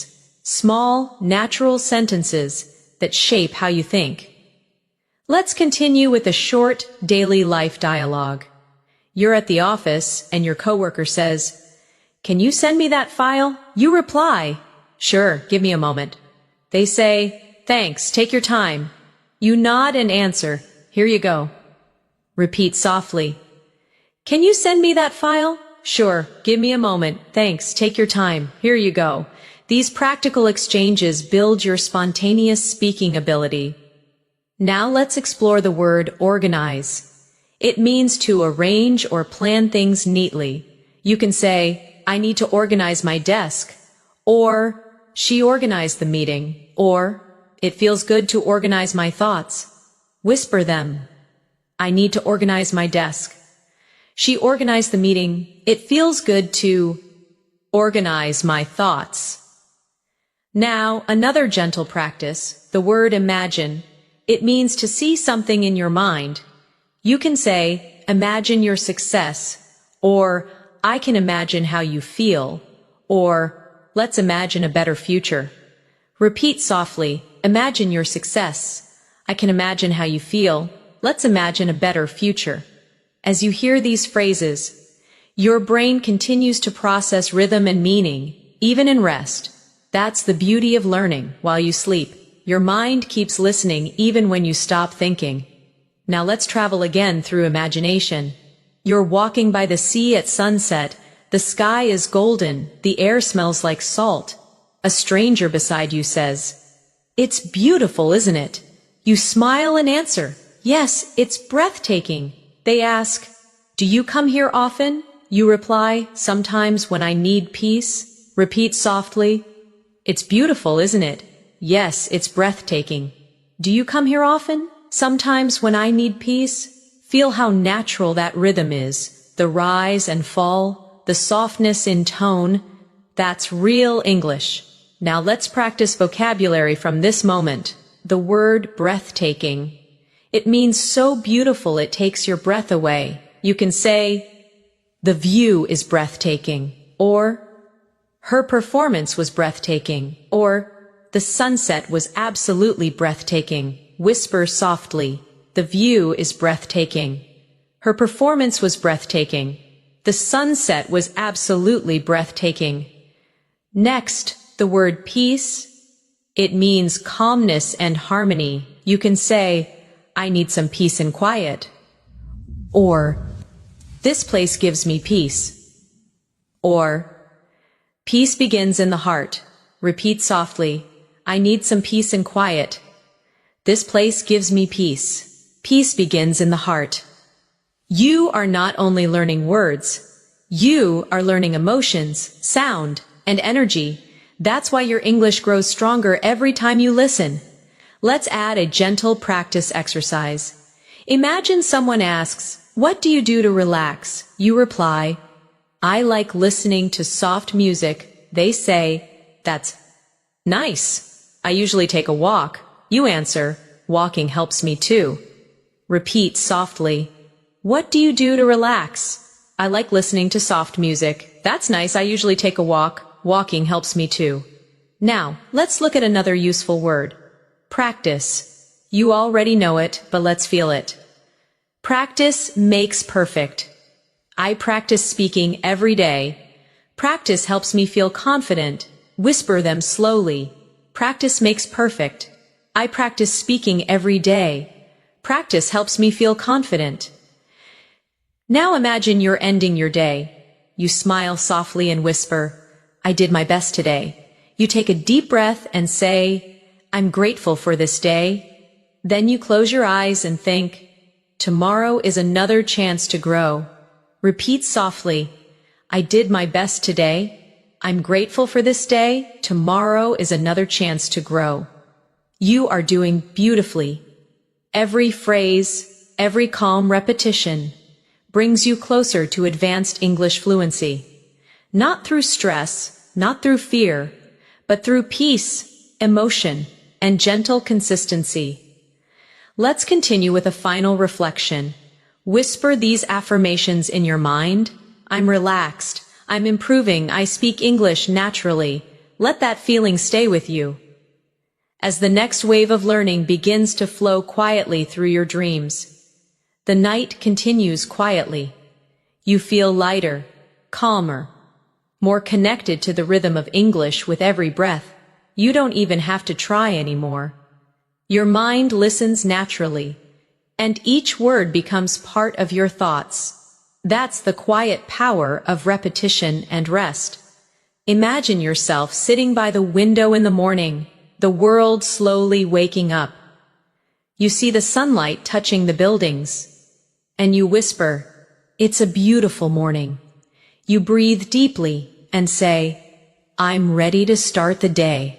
small, natural sentences that shape how you think. Let's continue with a short, daily life dialogue. You're at the office and your coworker says, "Can you send me that file?" You reply, "Sure, give me a moment." They say, "Thanks, take your time." You nod and answer, "Here you go." Repeat softly, "Can you send me that file?" "Sure, give me a moment. Thanks, take your time. Here you go." These practical exchanges build your spontaneous speaking ability. Now let's explore the word organize. It means to arrange or plan things neatly. You can say, "I need to organize my desk," or "She organized the meeting," or "It feels good to organize my thoughts." Whisper them. "I need to organize my desk." "She organized the meeting." "It feels good to organize my thoughts." Now, another gentle practice, the word imagine. It means to see something in your mind. You can say, "Imagine your success," or "I can imagine how you feel," or "Let's imagine a better future." Repeat softly, "Imagine your success." "I can imagine how you feel." "Let's imagine a better future." As you hear these phrases, your brain continues to process rhythm and meaning, even in rest. That's the beauty of learning while you sleep. Your mind keeps listening even when you stop thinking. Now let's travel again through imagination. You're walking by the sea at sunset. The sky is golden. The air smells like salt. A stranger beside you says, "It's beautiful, isn't it?" You smile and answer, "Yes, it's breathtaking." They ask, "Do you come here often?" You reply, "Sometimes when I need peace." Repeat softly, It's beautiful, isn't it? Yes, it's breathtaking. Do you come here often? Sometimes when I need peace? Feel how natural that rhythm is. The rise and fall, the softness in tone. That's real English. Now let's practice vocabulary from this moment. The word breathtaking. It means so beautiful it takes your breath away. You can say, the view is breathtaking, or her performance was breathtaking, or the sunset was absolutely breathtaking. Whisper softly, the view is breathtaking. Her performance was breathtaking. The sunset was absolutely breathtaking. Next, the word peace. It means calmness and harmony. You can say, I need some peace and quiet. Or, this place gives me peace. Or, peace begins in the heart. Repeat softly, I need some peace and quiet. This place gives me peace. Peace begins in the heart. You are not only learning words, you are learning emotions, sound, and energy. That's why your English grows stronger every time you listen. Let's add a gentle practice exercise. Imagine someone asks, what do you do to relax? You reply, I like listening to soft music. They say, that's nice. I usually take a walk. You answer, walking helps me too. Repeat softly, what do you do to relax? I like listening to soft music. That's nice. I usually take a walk. Walking helps me too. Now, let's look at another useful word. Practice. You already know it, but let's feel it. Practice makes perfect. I practice speaking every day. Practice helps me feel confident. Whisper them slowly. Practice makes perfect. I practice speaking every day. Practice helps me feel confident. Now imagine you're ending your day. You smile softly and whisper, I did my best today. You take a deep breath and say, I'm grateful for this day. Then you close your eyes and think, tomorrow is another chance to grow. Repeat softly, I did my best today. I'm grateful for this day. Tomorrow is another chance to grow. You are doing beautifully. Every phrase, every calm repetition brings you closer to advanced English fluency. Not through stress, not through fear, but through peace, emotion, and gentle consistency. Let's continue with a final reflection. Whisper these affirmations in your mind. I'm relaxed. I'm improving. I speak English naturally. Let that feeling stay with you. As the next wave of learning begins to flow quietly through your dreams, the night continues quietly. You feel lighter, calmer, more connected to the rhythm of English with every breath. You don't even have to try anymore. Your mind listens naturally, and each word becomes part of your thoughts. That's the quiet power of repetition and rest. Imagine yourself sitting by the window in the morning, the world slowly waking up. You see the sunlight touching the buildings, and you whisper, it's a beautiful morning. You breathe deeply and say, I'm ready to start the day.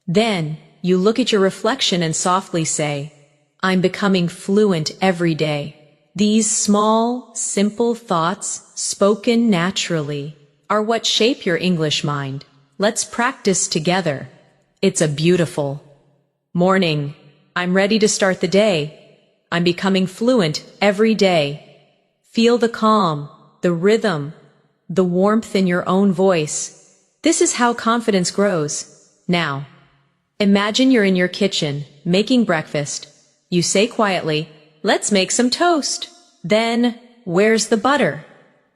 Then you look at your reflection and softly say, I'm becoming fluent every day. These small, simple thoughts, spoken naturally, are what shape your English mind. Let's practice together. It's a beautiful morning. I'm ready to start the day. I'm becoming fluent every day. Feel the calm, the rhythm, the warmth in your own voice. This is how confidence grows. Now, imagine you're in your kitchen, making breakfast. You say quietly, let's make some toast. Then, where's the butter?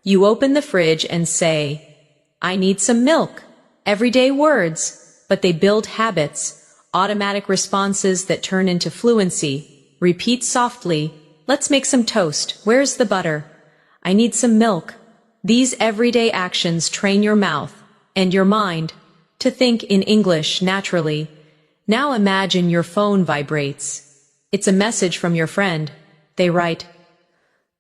You open the fridge and say, I need some milk. Everyday words, but they build habits, automatic responses that turn into fluency. Repeat softly, let's make some toast. Where's the butter? I need some milk. These everyday actions train your mouth and your mind to think in English naturally. Now imagine your phone vibrates. It's a message from your friend. They write,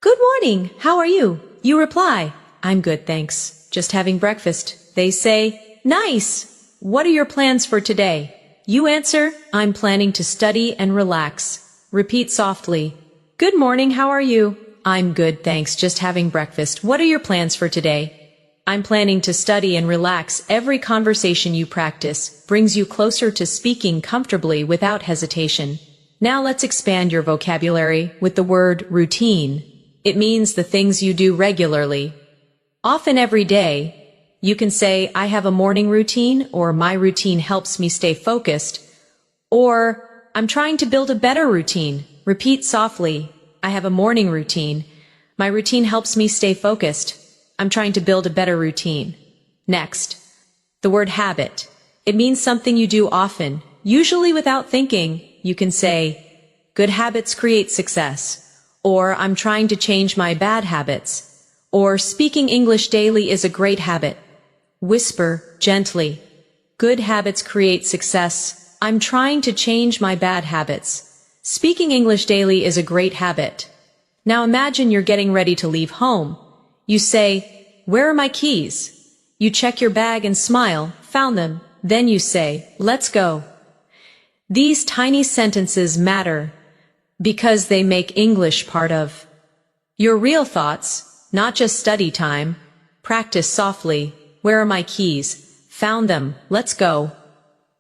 Good morning, how are you? You reply, I'm good, thanks. Just having breakfast. They say, Nice. What are your plans for today? You answer, I'm planning to study and relax. Repeat softly. Good morning, how are you? I'm good, thanks, just having breakfast. What are your plans for today? I'm planning to study and relax. Every conversation you practice brings you closer to speaking comfortably without hesitation. Now let's expand your vocabulary with the word routine. It means the things you do regularly. Often every day, you can say, I have a morning routine, or my routine helps me stay focused, or I'm trying to build a better routine. Repeat softly. I have a morning routine. My routine helps me stay focused. I'm trying to build a better routine. Next, the word habit. It means something you do often, usually without thinking. You can say, good habits create success, or I'm trying to change my bad habits, or speaking English daily is a great habit. Whisper gently. Good habits create success. I'm trying to change my bad habits. Speaking English daily is a great habit. Now imagine you're getting ready to leave home. You say, where are my keys? You check your bag and smile, found them. Then you say, let's go. These tiny sentences matter because they make English part of your real thoughts, not just study time. Practice softly. Where are my keys? Found them. Let's go.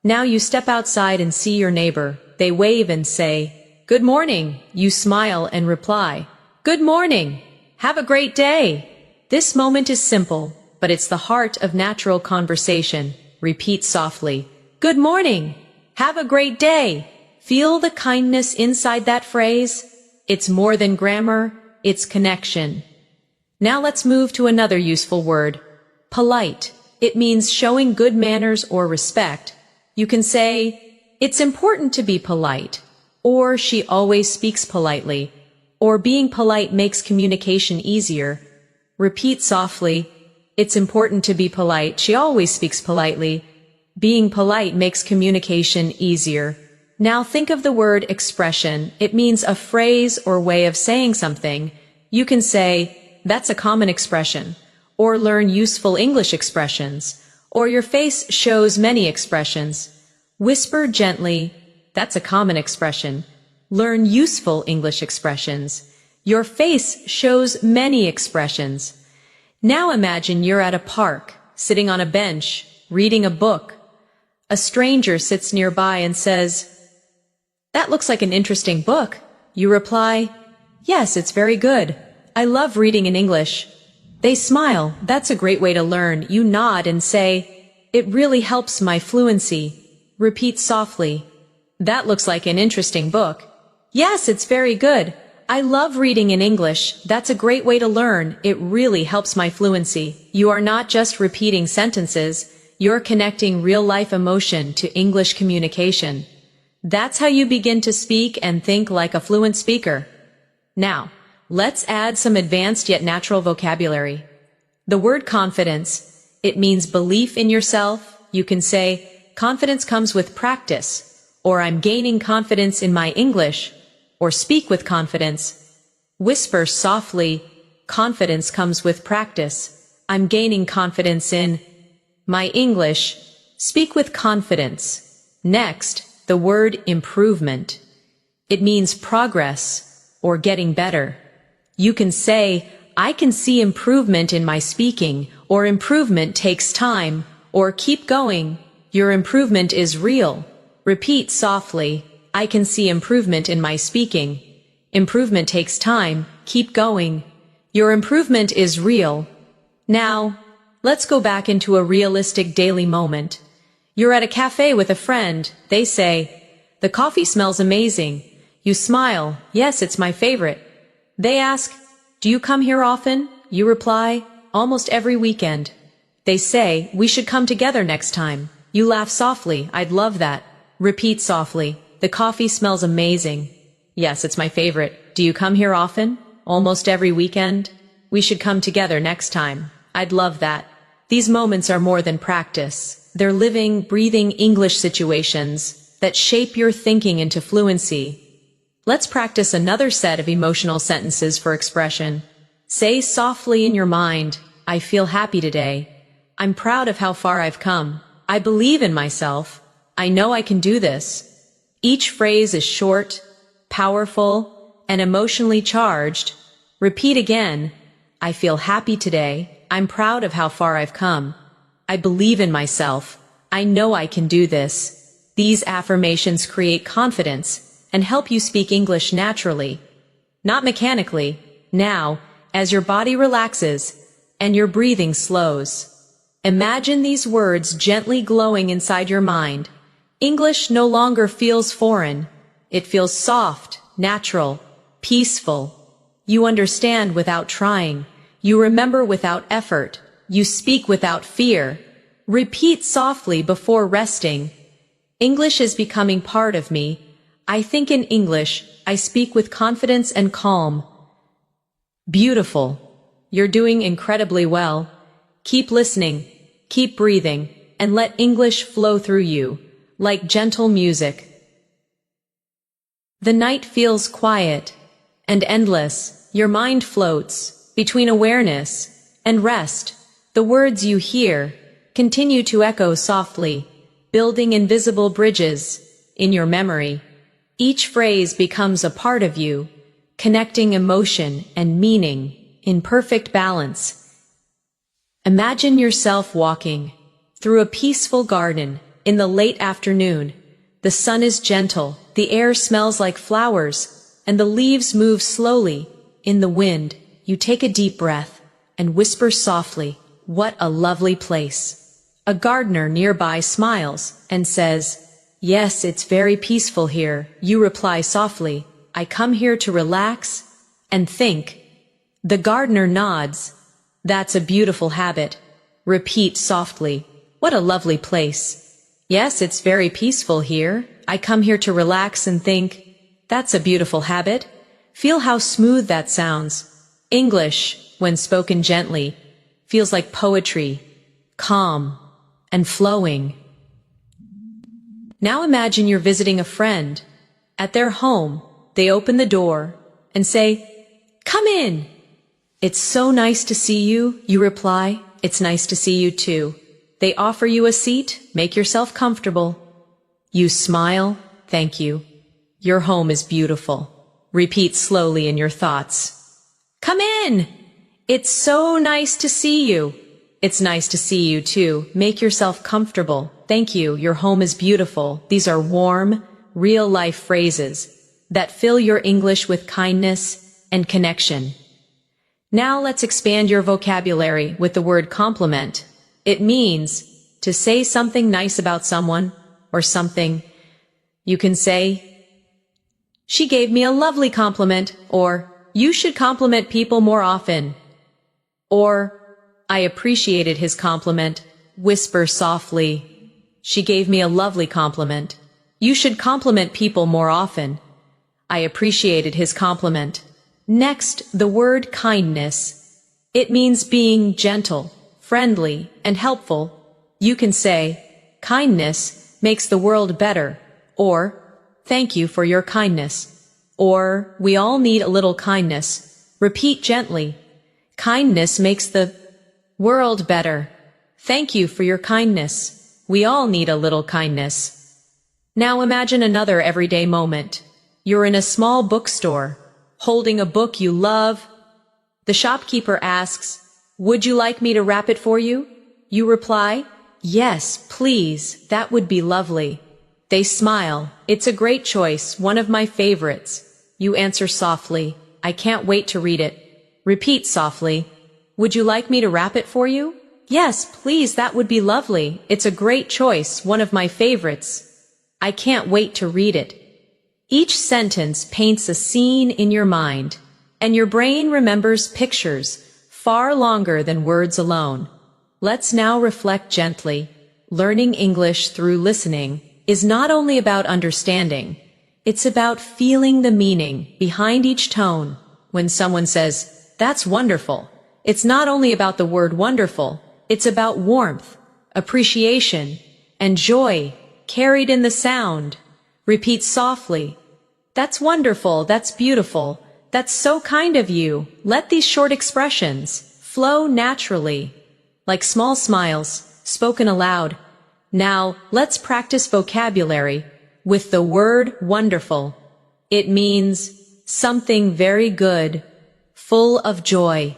Now you step outside and see your neighbor. They wave and say, good morning. You smile and reply, good morning. Have a great day. This moment is simple, but it's the heart of natural conversation. Repeat softly. Good morning. Have a great day. Feel the kindness inside that phrase. It's more than grammar, it's connection. Now let's move to another useful word. Polite. It means showing good manners or respect. You can say, it's important to be polite, or she always speaks politely, or being polite makes communication easier. Repeat softly. It's important to be polite. She always speaks politely. Being polite makes communication easier. Now think of the word expression. It means a phrase or way of saying something. You can say, that's a common expression, or learn useful English expressions, or your face shows many expressions. Whisper gently, that's a common expression. Learn useful English expressions. Your face shows many expressions. Now imagine you're at a park, sitting on a bench, reading a book. A stranger sits nearby and says, that looks like an interesting book. You reply, yes, it's very good. I love reading in English. They smile. That's a great way to learn. You nod and say, it really helps my fluency. Repeat softly. That looks like an interesting book. Yes, it's very good. I love reading in English. That's a great way to learn. It really helps my fluency. You are not just repeating sentences. You're connecting real-life emotion to English communication. That's how you begin to speak and think like a fluent speaker. Now, let's add some advanced yet natural vocabulary. The word confidence. It means belief in yourself. You can say, confidence comes with practice, or I'm gaining confidence in my English, or speak with confidence. Whisper softly, confidence comes with practice. I'm gaining confidence in my English. Speak with confidence. Next, the word improvement. It means progress or getting better. You can say, I can see improvement in my speaking, or improvement takes time, or keep going. Your improvement is real. Repeat softly, I can see improvement in my speaking. Improvement takes time, keep going. Your improvement is real. Now, let's go back into a realistic daily moment. You're at a cafe with a friend. They say, the coffee smells amazing. You smile, yes, it's my favorite. They ask, do you come here often? You reply, almost every weekend. They say, we should come together next time. You laugh softly, I'd love that. Repeat softly, the coffee smells amazing. Yes, it's my favorite. Do you come here often? Almost every weekend? We should come together next time. I'd love that. These moments are more than practice. They're living, breathing English situations that shape your thinking into fluency. Let's practice another set of emotional sentences for expression. Say softly in your mind, I feel happy today. I'm proud of how far I've come. I believe in myself. I know I can do this. Each phrase is short, powerful, and emotionally charged. Repeat again. I feel happy today. I'm proud of how far I've come. I believe in myself. I know I can do this. These affirmations create confidence and help you speak English naturally, not mechanically. Now, as your body relaxes and your breathing slows, imagine these words gently glowing inside your mind. English no longer feels foreign. It feels soft, natural, peaceful. You understand without trying. You remember without effort. You speak without fear. Repeat softly before resting. English is becoming part of me. I think in English. I speak with confidence and calm. Beautiful. You're doing incredibly well. Keep listening, keep breathing, and let English flow through you, like gentle music. The night feels quiet and endless. Your mind floats between awareness and rest. The words you hear continue to echo softly, building invisible bridges in your memory. Each phrase becomes a part of you, connecting emotion and meaning in perfect balance. Imagine yourself walking through a peaceful garden in the late afternoon. The sun is gentle, the air smells like flowers, and the leaves move slowly in the wind. You take a deep breath and whisper softly, "What a lovely place." A gardener nearby smiles and says, "Yes, it's very peaceful here." You reply softly, "I come here to relax and think." The gardener nods. "That's a beautiful habit." Repeat softly, "What a lovely place." "Yes, it's very peaceful here. I come here to relax and think." That's a beautiful habit. Feel how smooth that sounds. English, when spoken gently, feels like poetry, calm and flowing. Now imagine you're visiting a friend. At their home, they open the door and say, "Come in." "It's so nice to see you," you reply. "It's nice to see you too." They offer you a seat. Make yourself comfortable. You smile. "Thank you. Your home is beautiful." Repeat slowly in your thoughts. "Come in. It's so nice to see you." "It's nice to see you too." Make yourself comfortable. "Thank you. Your home is beautiful." These are warm, real-life phrases that fill your English with kindness and connection. Now let's expand your vocabulary with the word compliment. It means to say something nice about someone or something. You can say, "She gave me a lovely compliment," or "You should compliment people more often," or "I appreciated his compliment." Whisper softly, "She gave me a lovely compliment." You should compliment people more often. I appreciated his compliment. Next, the word kindness. It means being gentle, friendly, and helpful. You can say, "Kindness makes the world better," or "Thank you for your kindness," or "We all need a little kindness." Repeat gently, "Kindness makes the world better." Thank you for your kindness. We all need a little kindness. Now imagine another everyday moment. You're in a small bookstore, holding a book you love. The shopkeeper asks, "Would you like me to wrap it for you?" You reply, "Yes, please, that would be lovely." They smile. "It's a great choice, one of my favorites." You answer softly, "I can't wait to read it." Repeat softly, "Would you like me to wrap it for you?" "Yes, please, that would be lovely. It's a great choice, one of my favorites. I can't wait to read it." Each sentence paints a scene in your mind, and your brain remembers pictures far longer than words alone. Let's now reflect gently. Learning English through listening is not only about understanding, it's about feeling the meaning behind each tone. When someone says, "That's wonderful," it's not only about the word wonderful, it's about warmth, appreciation, and joy carried in the sound. Repeat softly, "That's wonderful, that's beautiful, that's so kind of you." Let these short expressions flow naturally, like small smiles spoken aloud. Now, let's practice vocabulary with the word wonderful. It means something very good, full of joy.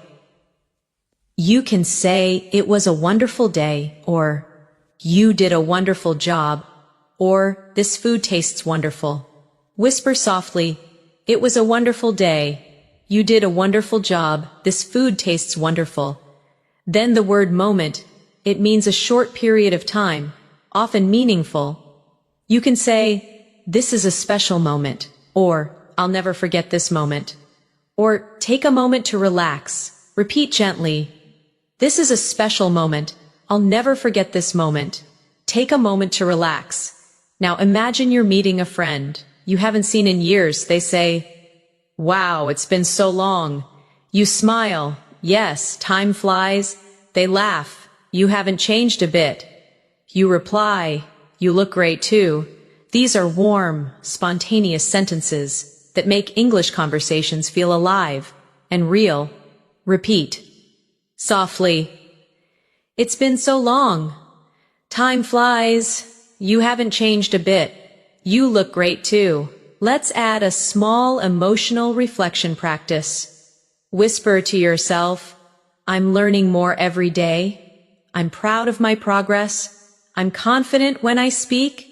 You can say, it was a wonderful day, or you did a wonderful job, or this food tastes wonderful. Whisper softly, it was a wonderful day. You did a wonderful job. This food tastes wonderful. Then the word moment. It means a short period of time, often meaningful. You can say, this is a special moment, or I'll never forget this moment. Or take a moment to relax. Repeat gently, this is a special moment. I'll never forget this moment. Take a moment to relax. Now imagine you're meeting a friend you haven't seen in years. They say, wow, it's been so long. You smile. Yes, time flies. They laugh. You haven't changed a bit. You reply, you look great too. These are warm, spontaneous sentences that make English conversations feel alive and real. Repeat. Softly. It's been so long. Time flies. You haven't changed a bit. You look great too. Let's add a small emotional reflection practice. Whisper to yourself, I'm learning more every day. I'm proud of my progress. I'm confident when I speak.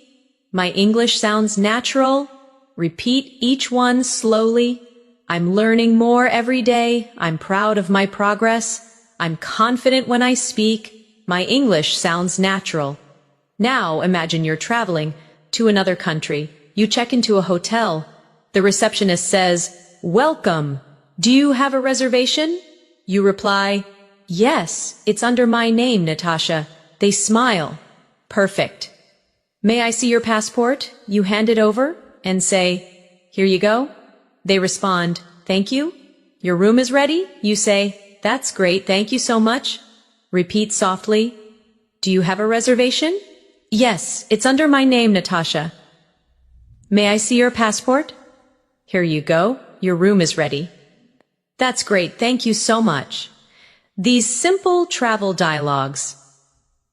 My English sounds natural. Repeat each one slowly. I'm learning more every day. I'm proud of my progress. I'm confident when I speak. My English sounds natural. Now imagine you're traveling to another country. You check into a hotel. The receptionist says, welcome. Do you have a reservation? You reply, yes, it's under my name, Natasha. They smile. Perfect. May I see your passport? You hand it over and say, here you go. They respond, thank you. Your room is ready? You say, that's great, thank you so much. Repeat softly, do you have a reservation? Yes, it's under my name, Natasha. May I see your passport? Here you go, your room is ready. That's great, thank you so much. These simple travel dialogues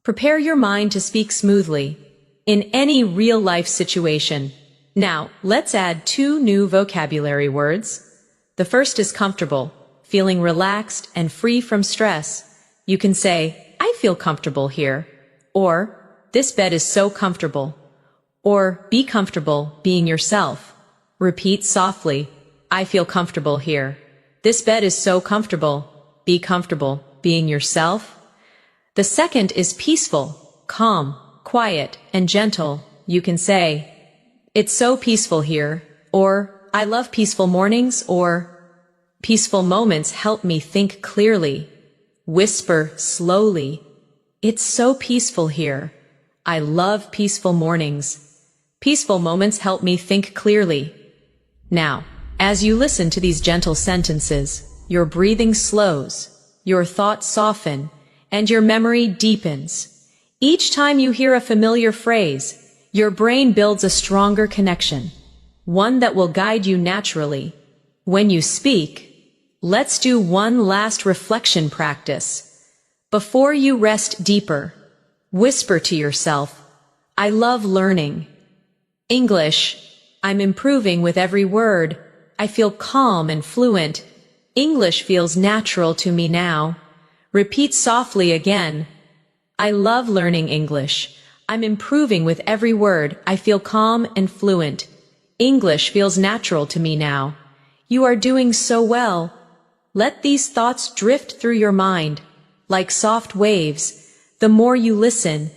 prepare your mind to speak smoothly in any real-life situation. Now, let's add 2 new vocabulary words. The first is comfortable, feeling relaxed and free from stress. You can say, I feel comfortable here, or this bed is so comfortable, or be comfortable being yourself. Repeat softly, I feel comfortable here. This bed is so comfortable. Be comfortable being yourself. The second is peaceful, calm, quiet, and gentle. You can say, it's so peaceful here, or I love peaceful mornings, or peaceful moments help me think clearly. Whisper slowly, it's so peaceful here. I love peaceful mornings. Peaceful moments help me think clearly. Now, as you listen to these gentle sentences, your breathing slows, your thoughts soften, and your memory deepens. Each time you hear a familiar phrase, your brain builds a stronger connection, one that will guide you naturally. When you speak, let's do one last reflection practice. Before you rest deeper, whisper to yourself, I love learning English. I'm improving with every word. I feel calm and fluent. English feels natural to me now. Repeat softly again. I love learning English. I'm improving with every word. I feel calm and fluent. English feels natural to me now. You are doing so well. Let these thoughts drift through your mind like soft waves. The more you listen,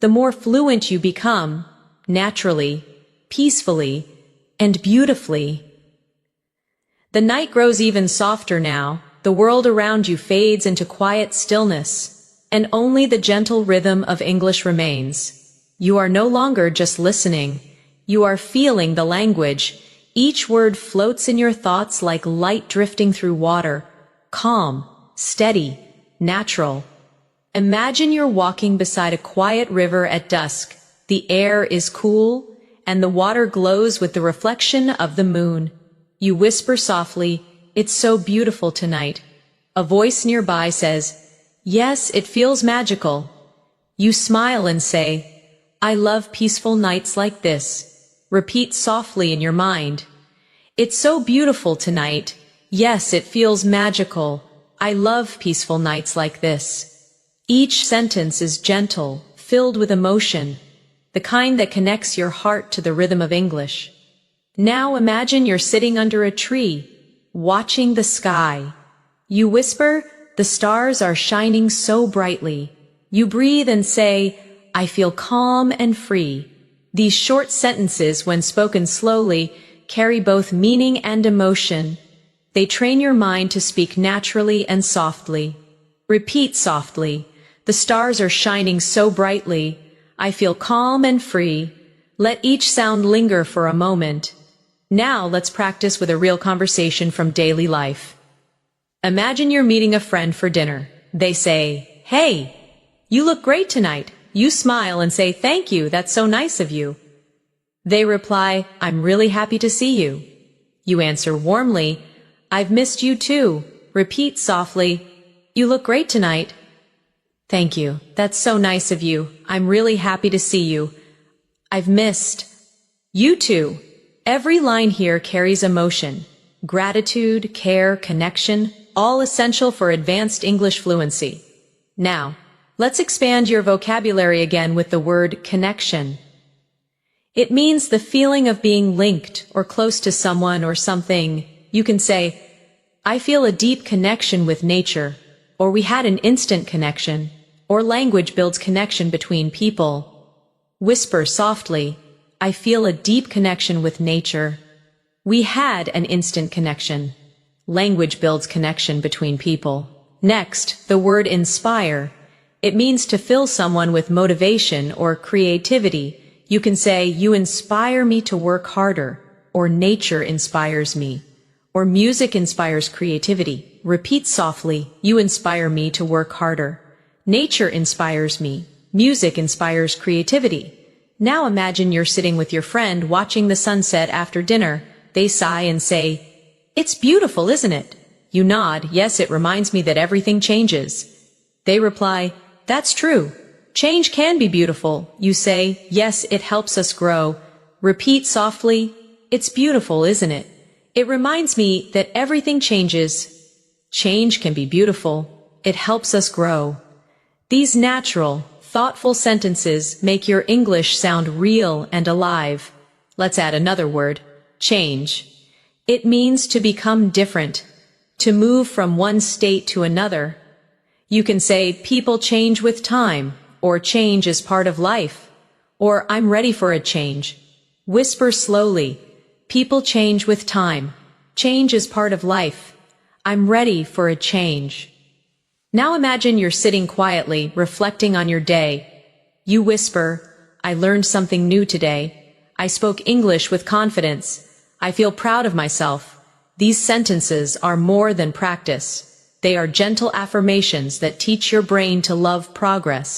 the more fluent you become, naturally, peacefully, and beautifully. The night grows even softer now. The world around you fades into quiet stillness, and only the gentle rhythm of English remains. You are no longer just listening. You are feeling the language. Each word floats in your thoughts like light drifting through water, calm, steady, natural. Imagine you're walking beside a quiet river at dusk. The air is cool, and the water glows with the reflection of the moon. You whisper softly, it's so beautiful tonight. A voice nearby says, yes, it feels magical. You smile and say, I love peaceful nights like this. Repeat softly in your mind. It's so beautiful tonight. Yes, it feels magical. I love peaceful nights like this. Each sentence is gentle, filled with emotion, the kind that connects your heart to the rhythm of English. Now imagine you're sitting under a tree, watching the sky. You whisper, "The stars are shining so brightly." You breathe and say, "I feel calm and free." These short sentences, when spoken slowly, carry both meaning and emotion. They train your mind to speak naturally and softly. Repeat softly. The stars are shining so brightly. I feel calm and free. Let each sound linger for a moment. Now let's practice with a real conversation from daily life. Imagine you're meeting a friend for dinner. They say, "Hey, you look great tonight." You smile and say, "Thank you, that's so nice of you." They reply, "I'm really happy to see you." You answer warmly, "I've missed you too." Repeat softly, "You look great tonight." "Thank you, that's so nice of you. I'm really happy to see you. I've missed you too." Every line here carries emotion, gratitude, care, connection, all essential for advanced English fluency. Now, let's expand your vocabulary again with the word connection. It means the feeling of being linked or close to someone or something. You can say, "I feel a deep connection with nature," or "We had an instant connection," or language builds connection between people. Whisper softly, "I feel a deep connection with nature." We had an instant connection. Language builds connection between people. Next, the word inspire. It means to fill someone with motivation or creativity. You can say, "You inspire me to work harder," or "Nature inspires me," or "Music inspires creativity." Repeat softly, "You inspire me to work harder." Nature inspires me. Music inspires creativity. Now imagine you're sitting with your friend watching the sunset after dinner. They sigh and say, "It's beautiful, isn't it?" You nod, "Yes, it reminds me that everything changes." They reply, "That's true. Change can be beautiful." You say, "Yes, it helps us grow." Repeat softly, "It's beautiful, isn't it? It reminds me that everything changes. Change can be beautiful. It helps us grow." These natural, thoughtful sentences make your English sound real and alive. Let's add another word, change. It means to become different, to move from one state to another. You can say, "People change with time," or "Change is part of life," or "I'm ready for a change." Whisper slowly, "People change with time. Change is part of life. I'm ready for a change." Now imagine you're sitting quietly, reflecting on your day. You whisper, "I learned something new today. I spoke English with confidence. I feel proud of myself." These sentences are more than practice. They are gentle affirmations that teach your brain to love progress.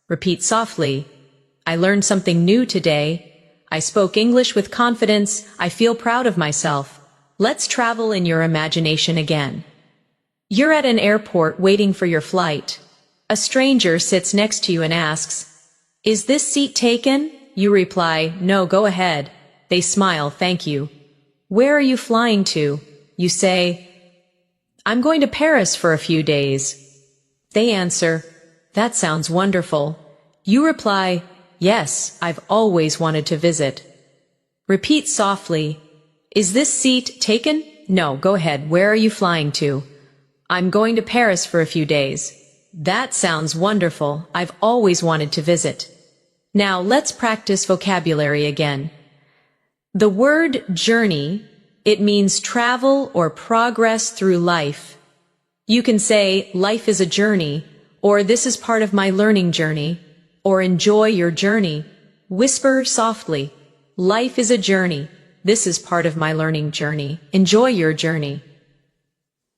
Repeat softly, "I learned something new today. I spoke English with confidence. I feel proud of myself." Let's travel in your imagination again. You're at an airport waiting for your flight. A stranger sits next to you and asks, "Is this seat taken?" You reply, "No, go ahead." They smile, "Thank you." "Where are you flying to?" You say, "I'm going to Paris for a few days." They answer, "That sounds wonderful." You reply, "Yes, I've always wanted to visit." Repeat softly, "Is this seat taken?" "No, go ahead. Where are you flying to?" "I'm going to Paris for a few days." "That sounds wonderful. I've always wanted to visit." Now let's practice vocabulary again. The word journey, it means travel or progress through life. You can say, "Life is a journey," or "This is part of my learning journey," or "Enjoy your journey." Whisper softly, "Life is a journey. This is part of my learning journey. Enjoy your journey."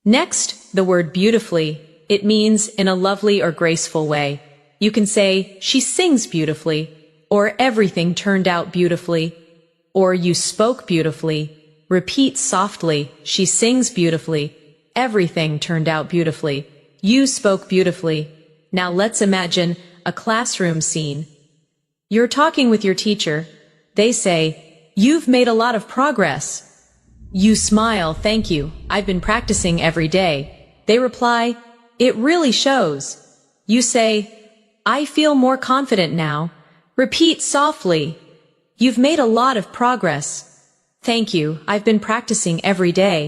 Next, the word beautifully. It means in a lovely or graceful way. You can say, "She sings beautifully," or "Everything turned out beautifully," or "You spoke beautifully." Repeat softly, "She sings beautifully." Everything turned out beautifully. You spoke beautifully. Now let's imagine a classroom scene. You're talking with your teacher. They say, "You've made a lot of progress." You smile, "Thank you. I've been practicing every day." They reply, "It really shows." You say, "I feel more confident now." Repeat softly, "You've made a lot of progress." "Thank you. I've been practicing every day."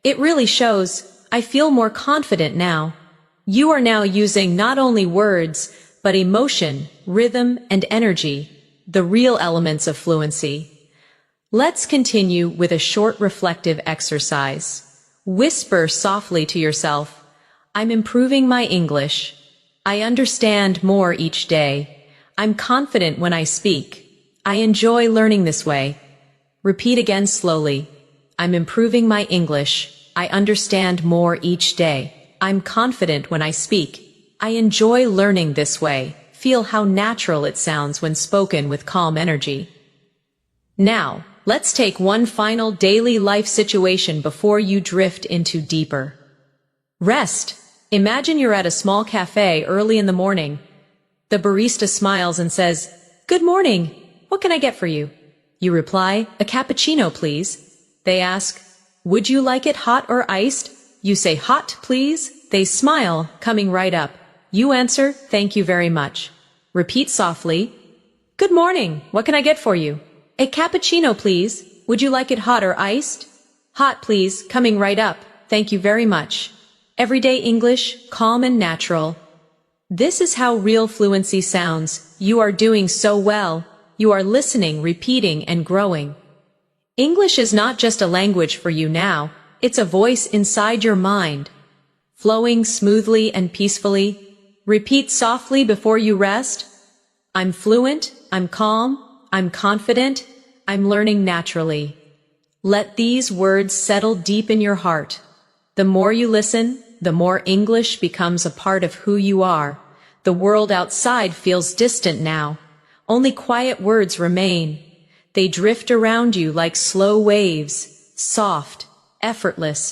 "It really shows. I feel more confident now." You are now using not only words, but emotion, rhythm, and energy, the real elements of fluency. Let's continue with a short reflective exercise. Whisper softly to yourself, "I'm improving my English. I understand more each day. I'm confident when I speak. I enjoy learning this way." Repeat again slowly. "I'm improving my English. I understand more each day. I'm confident when I speak. I enjoy learning this way." Feel how natural it sounds when spoken with calm energy. Now, let's take one final daily life situation before you drift into deeper rest. Imagine you're at a small cafe early in the morning. The barista smiles and says, "Good morning. What can I get for you?" You reply, "A cappuccino, please." They ask, "Would you like it hot or iced?" You say, "Hot, please." They smile, coming right up. You answer, "Thank you very much." Repeat softly, "Good morning. What can I get for you?" "A cappuccino, please. Would you like it hot or iced?" "Hot, please," coming right up. "Thank you very much." Everyday English, calm and natural. This is how real fluency sounds. You are doing so well. You are listening, repeating, and growing. English is not just a language for you now. It's a voice inside your mind, flowing smoothly and peacefully. Repeat softly before you rest. I'm fluent, I'm calm, I'm confident, I'm learning naturally. Let these words settle deep in your heart. The more you listen, the more English becomes a part of who you are. The world outside feels distant now. Only quiet words remain. They drift around you like slow waves, soft, effortless.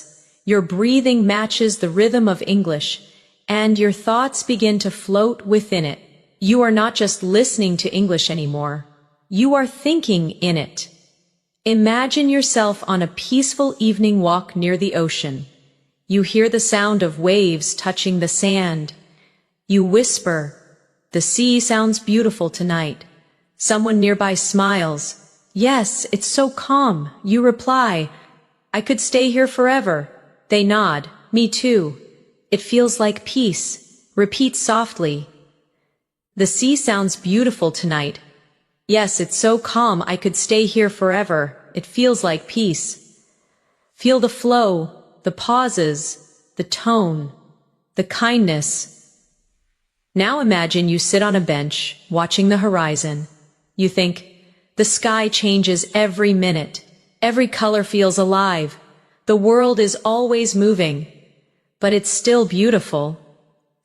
Your breathing matches the rhythm of English, and your thoughts begin to float within it. You are not just listening to English anymore. You are thinking in it. Imagine yourself on a peaceful evening walk near the ocean. You hear the sound of waves touching the sand. You whisper, "The sea sounds beautiful tonight." Someone nearby smiles. "Yes, it's so calm." You reply, "I could stay here forever." They nod, "Me too. It feels like peace." Repeat softly, "The sea sounds beautiful tonight." "Yes, it's so calm. I could stay here forever. It feels like peace." Feel the flow, the pauses, the tone, the kindness. Now imagine you sit on a bench, watching the horizon. You think, the sky changes every minute. Every color feels alive. The world is always moving, but it's still beautiful.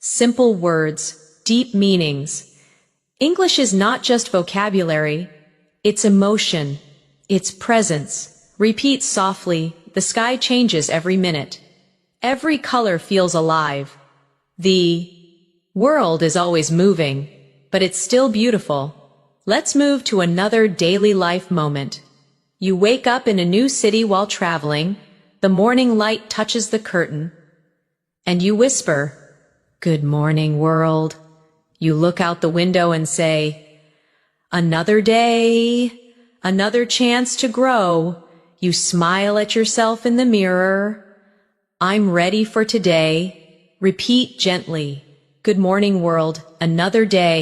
Simple words, deep meanings. English is not just vocabulary. It's emotion. It's presence. Repeat softly, "The sky changes every minute. Every color feels alive. The world is always moving, but it's still beautiful." Let's move to another daily life moment. You wake up in a new city while traveling. The morning light touches the curtain, and you whisper, "Good morning, world." You look out the window and say, "Another day, another chance to grow." You smile at yourself in the mirror. "I'm ready for today." Repeat gently, "Good morning, world. Another day,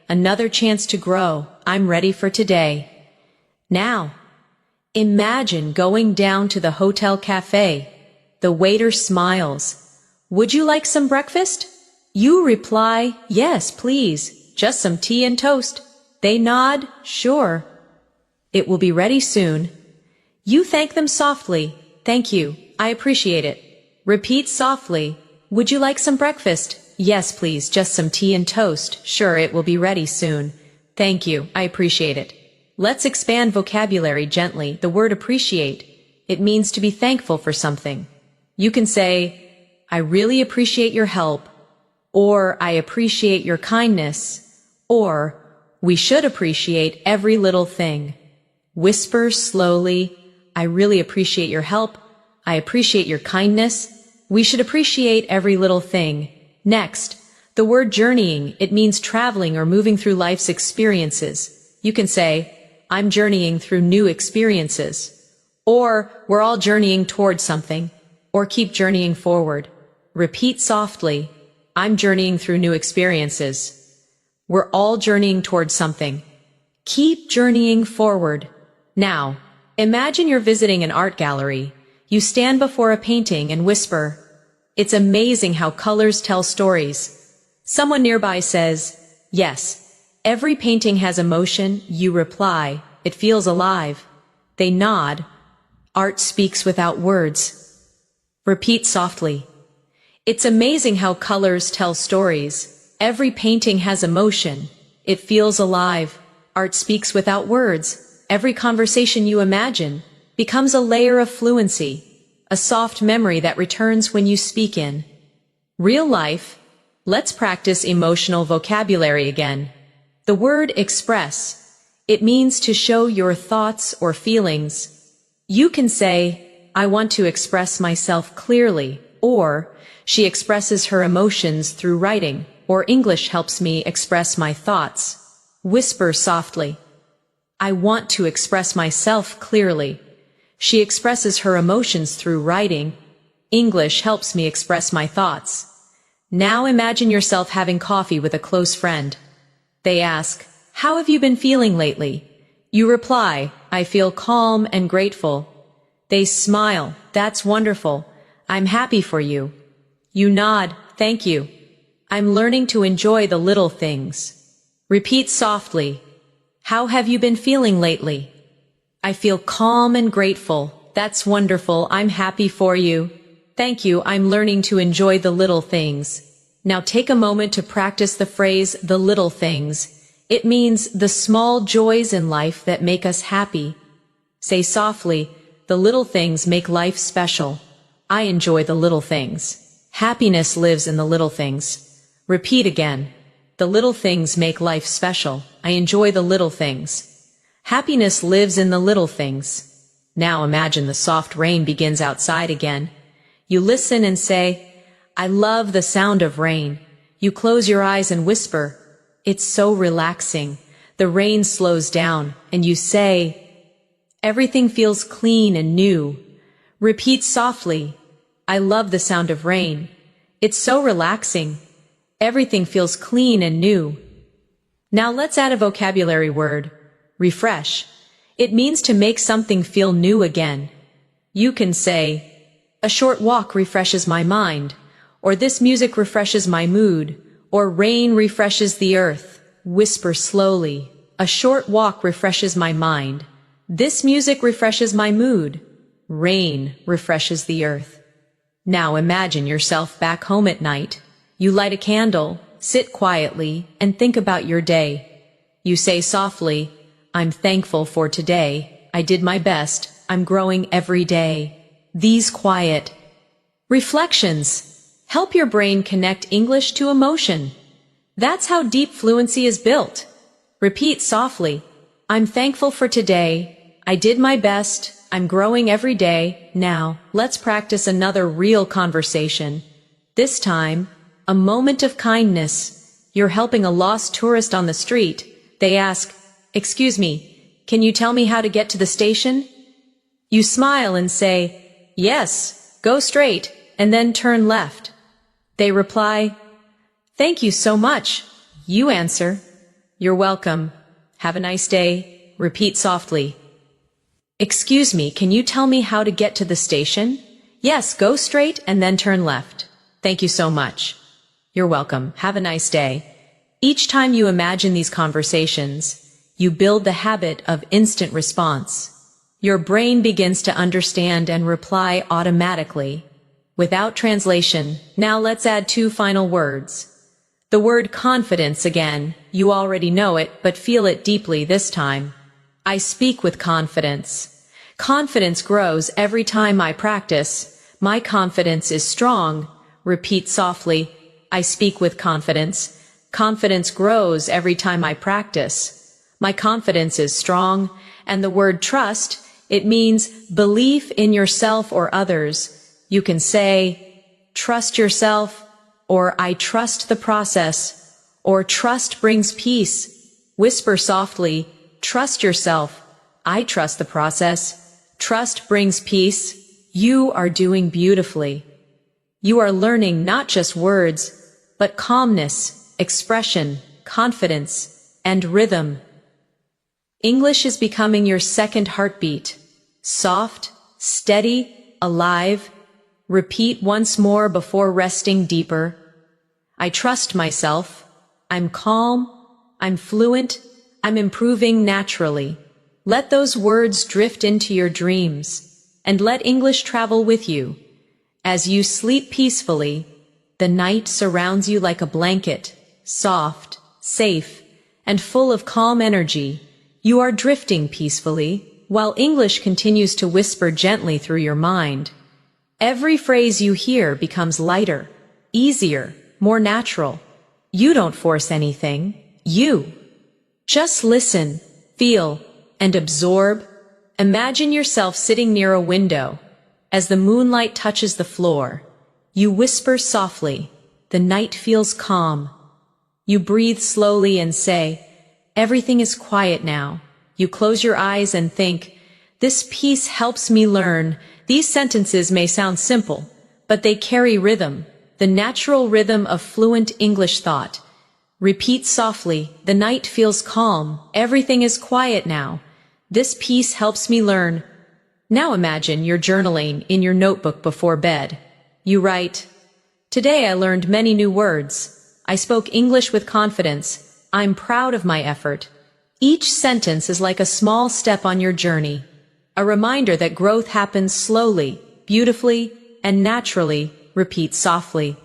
another chance to grow. I'm ready for today." Now, imagine going down to the hotel cafe. The waiter smiles. "Would you like some breakfast?" You reply, "Yes, please. Just some tea and toast." They nod, "Sure. It will be ready soon." You thank them softly. "Thank you. I appreciate it." Repeat softly, "Would you like some breakfast?" "Yes, please. Just some tea and toast." "Sure, it will be ready soon." "Thank you. I appreciate it." Let's expand vocabulary gently. The word appreciate. It means to be thankful for something. You can say, "I really appreciate your help," or "I appreciate your kindness," or We should appreciate every little thing. Whisper slowly, I really appreciate your help. I appreciate your kindness. We should appreciate every little thing. Next, the word journeying, it means traveling or moving through life's experiences. You can say, I'm journeying through new experiences. Or, we're all journeying towards something. Or keep journeying forward. Repeat softly, I'm journeying through new experiences. We're all journeying towards something. Keep journeying forward. Now, imagine you're visiting an art gallery. You stand before a painting and whisper, it's amazing how colors tell stories. Someone nearby says, yes, every painting has emotion. You reply, it feels alive. They nod. Art speaks without words. Repeat softly. It's amazing how colors tell stories. Every painting has emotion. It feels alive. Art speaks without words. Every conversation you imagine becomes a layer of fluency, a soft memory that returns when you speak in real life. Let's practice emotional vocabulary again. The word express, it means to show your thoughts or feelings. You can say, I want to express myself clearly, or she expresses her emotions through writing, or English helps me express my thoughts. Whisper softly. I want to express myself clearly. She expresses her emotions through writing. English helps me express my thoughts. Now imagine yourself having coffee with a close friend. They ask, how have you been feeling lately? You reply, I feel calm and grateful. They smile, that's wonderful. I'm happy for you. You nod, thank you. I'm learning to enjoy the little things. Repeat softly. How have you been feeling lately? I feel calm and grateful. That's wonderful. I'm happy for you. Thank you. I'm learning to enjoy the little things. Now take a moment to practice the phrase, the little things. It means the small joys in life that make us happy. Say softly, the little things make life special. I enjoy the little things. Happiness lives in the little things. Repeat again. The little things make life special. I enjoy the little things. Happiness lives in the little things. Now imagine the soft rain begins outside again. You listen and say, I love the sound of rain. You close your eyes and whisper, it's so relaxing. The rain slows down and you say, everything feels clean and new. Repeat softly, I love the sound of rain. It's so relaxing. Everything feels clean and new. Now let's add a vocabulary word, refresh. It means to make something feel new again. You can say, a short walk refreshes my mind, or this music refreshes my mood, or rain refreshes the earth. Whisper slowly, a short walk refreshes my mind. This music refreshes my mood. Rain refreshes the earth. Now imagine yourself back home at night. You light a candle, sit quietly, and think about your day. You say softly, I'm thankful for today. I did my best. I'm growing every day. These quiet reflections help your brain connect English to emotion. That's how deep fluency is built. Repeat softly, I'm thankful for today. I did my best. I'm growing every day. Now, let's practice another real conversation. This time, a moment of kindness. You're helping a lost tourist on the street. They ask, excuse me, can you tell me how to get to the station? You smile and say, yes, go straight, and then turn left. They reply, thank you so much. You answer, you're welcome. Have a nice day. Repeat softly. Excuse me, can you tell me how to get to the station? Yes, go straight and then turn left. Thank you so much. You're welcome. Have a nice day. Each time you imagine these conversations, you build the habit of instant response. Your brain begins to understand and reply automatically, without translation. Now let's add 2 final words. The word confidence again. You already know it, but feel it deeply this time. I speak with confidence. Confidence grows every time I practice. My confidence is strong. Repeat softly, I speak with confidence. Confidence grows every time I practice. My confidence is strong, and the word trust, it means belief in yourself or others. You can say, trust yourself, or I trust the process, or trust brings peace. Whisper softly, trust yourself. I trust the process. Trust brings peace. You are doing beautifully. You are learning not just words, but calmness, expression, confidence, and rhythm. English is becoming your second heartbeat. Soft, steady, alive. Repeat once more before resting deeper. I trust myself. I'm calm. I'm fluent. I'm improving naturally. Let those words drift into your dreams, and let English travel with you. As you sleep peacefully, the night surrounds you like a blanket, soft, safe, and full of calm energy. You are drifting peacefully, while English continues to whisper gently through your mind. Every phrase you hear becomes lighter, easier, more natural. You don't force anything. You just listen, feel, and absorb. Imagine yourself sitting near a window. As the moonlight touches the floor, you whisper softly. The night feels calm. You breathe slowly and say, everything is quiet now. You close your eyes and think, this piece helps me learn. These sentences may sound simple, but they carry rhythm, the natural rhythm of fluent English thought. Repeat softly, the night feels calm. Everything is quiet now. This piece helps me learn. Now imagine you're journaling in your notebook before bed. You write, today I learned many new words. I spoke English with confidence. I'm proud of my effort. Each sentence is like a small step on your journey, a reminder that growth happens slowly, beautifully, and naturally. Repeat softly.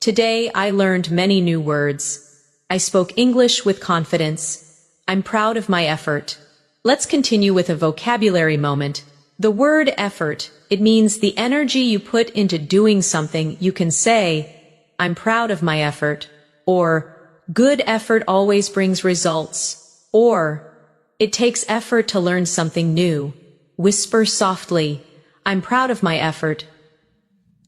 Today I learned many new words. I spoke English with confidence. I'm proud of my effort. Let's continue with a vocabulary moment. The word effort, it means the energy you put into doing something. You can say, I'm proud of my effort, or good effort always brings results, or it takes effort to learn something new. Whisper softly, I'm proud of my effort.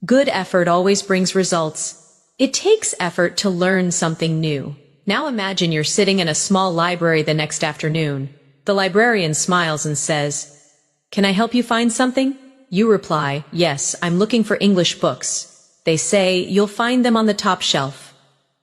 Good effort always brings results. It takes effort to learn something new. Now imagine you're sitting in a small library the next afternoon. The librarian smiles and says, can I help you find something? You reply, yes, I'm looking for English books. They say, you'll find them on the top shelf.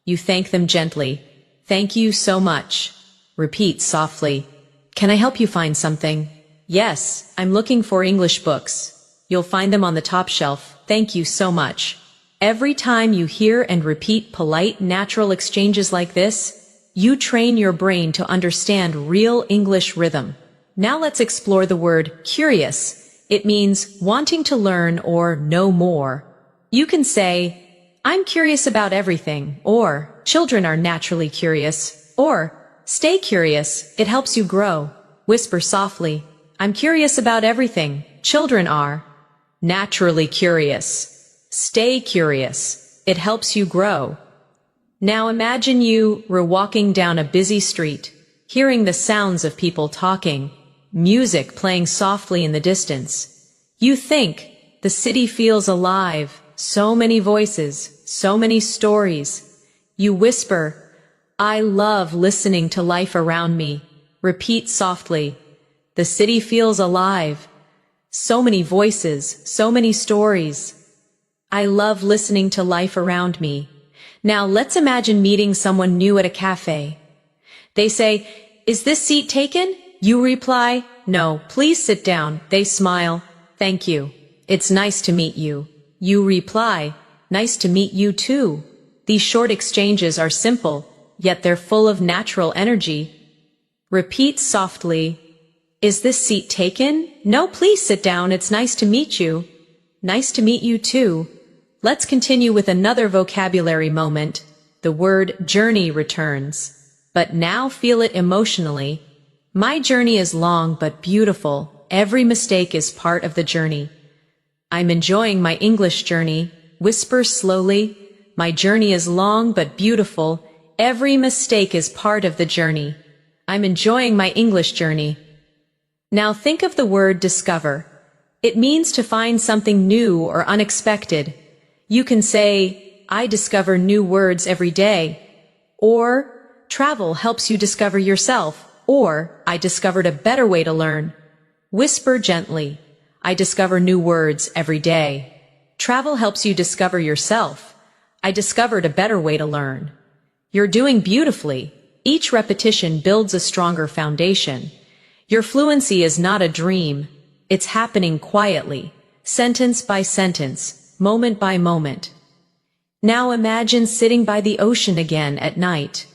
You thank them gently. Thank you so much. Repeat softly, can I help you find something? Yes, I'm looking for English books. You'll find them on the top shelf. Thank you so much. Every time you hear and repeat polite, natural exchanges like this, you train your brain to understand real English rhythm. Now let's explore the word curious. It means wanting to learn or know more. You can say, I'm curious about everything, or children are naturally curious, or stay curious, it helps you grow. Whisper softly, I'm curious about everything. Children are naturally curious. Stay curious. It helps you grow. Now imagine you were walking down a busy street, hearing the sounds of people talking, music playing softly in the distance. You think, the city feels alive, so many voices, so many stories. You whisper, I love listening to life around me. Repeat softly, the city feels alive, so many voices, so many stories. I love listening to life around me. Now let's imagine meeting someone new at a cafe. They say, is this seat taken? You reply, no, please sit down. They smile, thank you. It's nice to meet you. You reply, nice to meet you too. These short exchanges are simple, yet they're full of natural energy. Repeat softly, is this seat taken? No, please sit down. It's nice to meet you. Nice to meet you too. Let's continue with another vocabulary moment. The word journey returns, but now feel it emotionally. My journey is long but beautiful. Every mistake is part of the journey. I'm enjoying my English journey. Whisper slowly, my journey is long but beautiful. Every mistake is part of the journey. I'm enjoying my English journey. Now think of the word discover. It means to find something new or unexpected. You can say, I discover new words every day. Or, travel helps you discover yourself. Or, I discovered a better way to learn. Whisper gently, I discover new words every day. Travel helps you discover yourself. I discovered a better way to learn. You're doing beautifully. Each repetition builds a stronger foundation. Your fluency is not a dream. It's happening quietly, sentence by sentence, moment by moment. Now imagine sitting by the ocean again at night.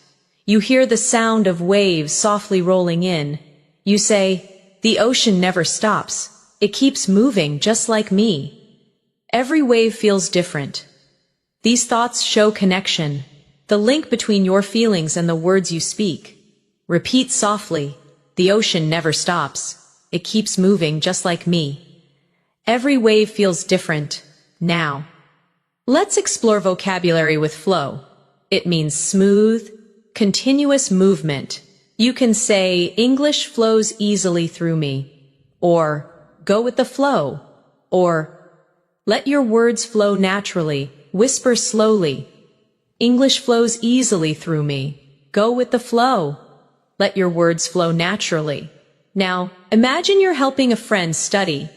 You hear the sound of waves softly rolling in. You say, the ocean never stops. It keeps moving just like me. Every wave feels different. These thoughts show connection, the link between your feelings and the words you speak. Repeat softly, the ocean never stops. It keeps moving just like me. Every wave feels different. Now, let's explore vocabulary with flow. It means smooth, continuous movement. You can say, English flows easily through me. Or, go with the flow. Or, let your words flow naturally. Whisper slowly. English flows easily through me. Go with the flow. Let your words flow naturally. Now, imagine you're helping a friend study.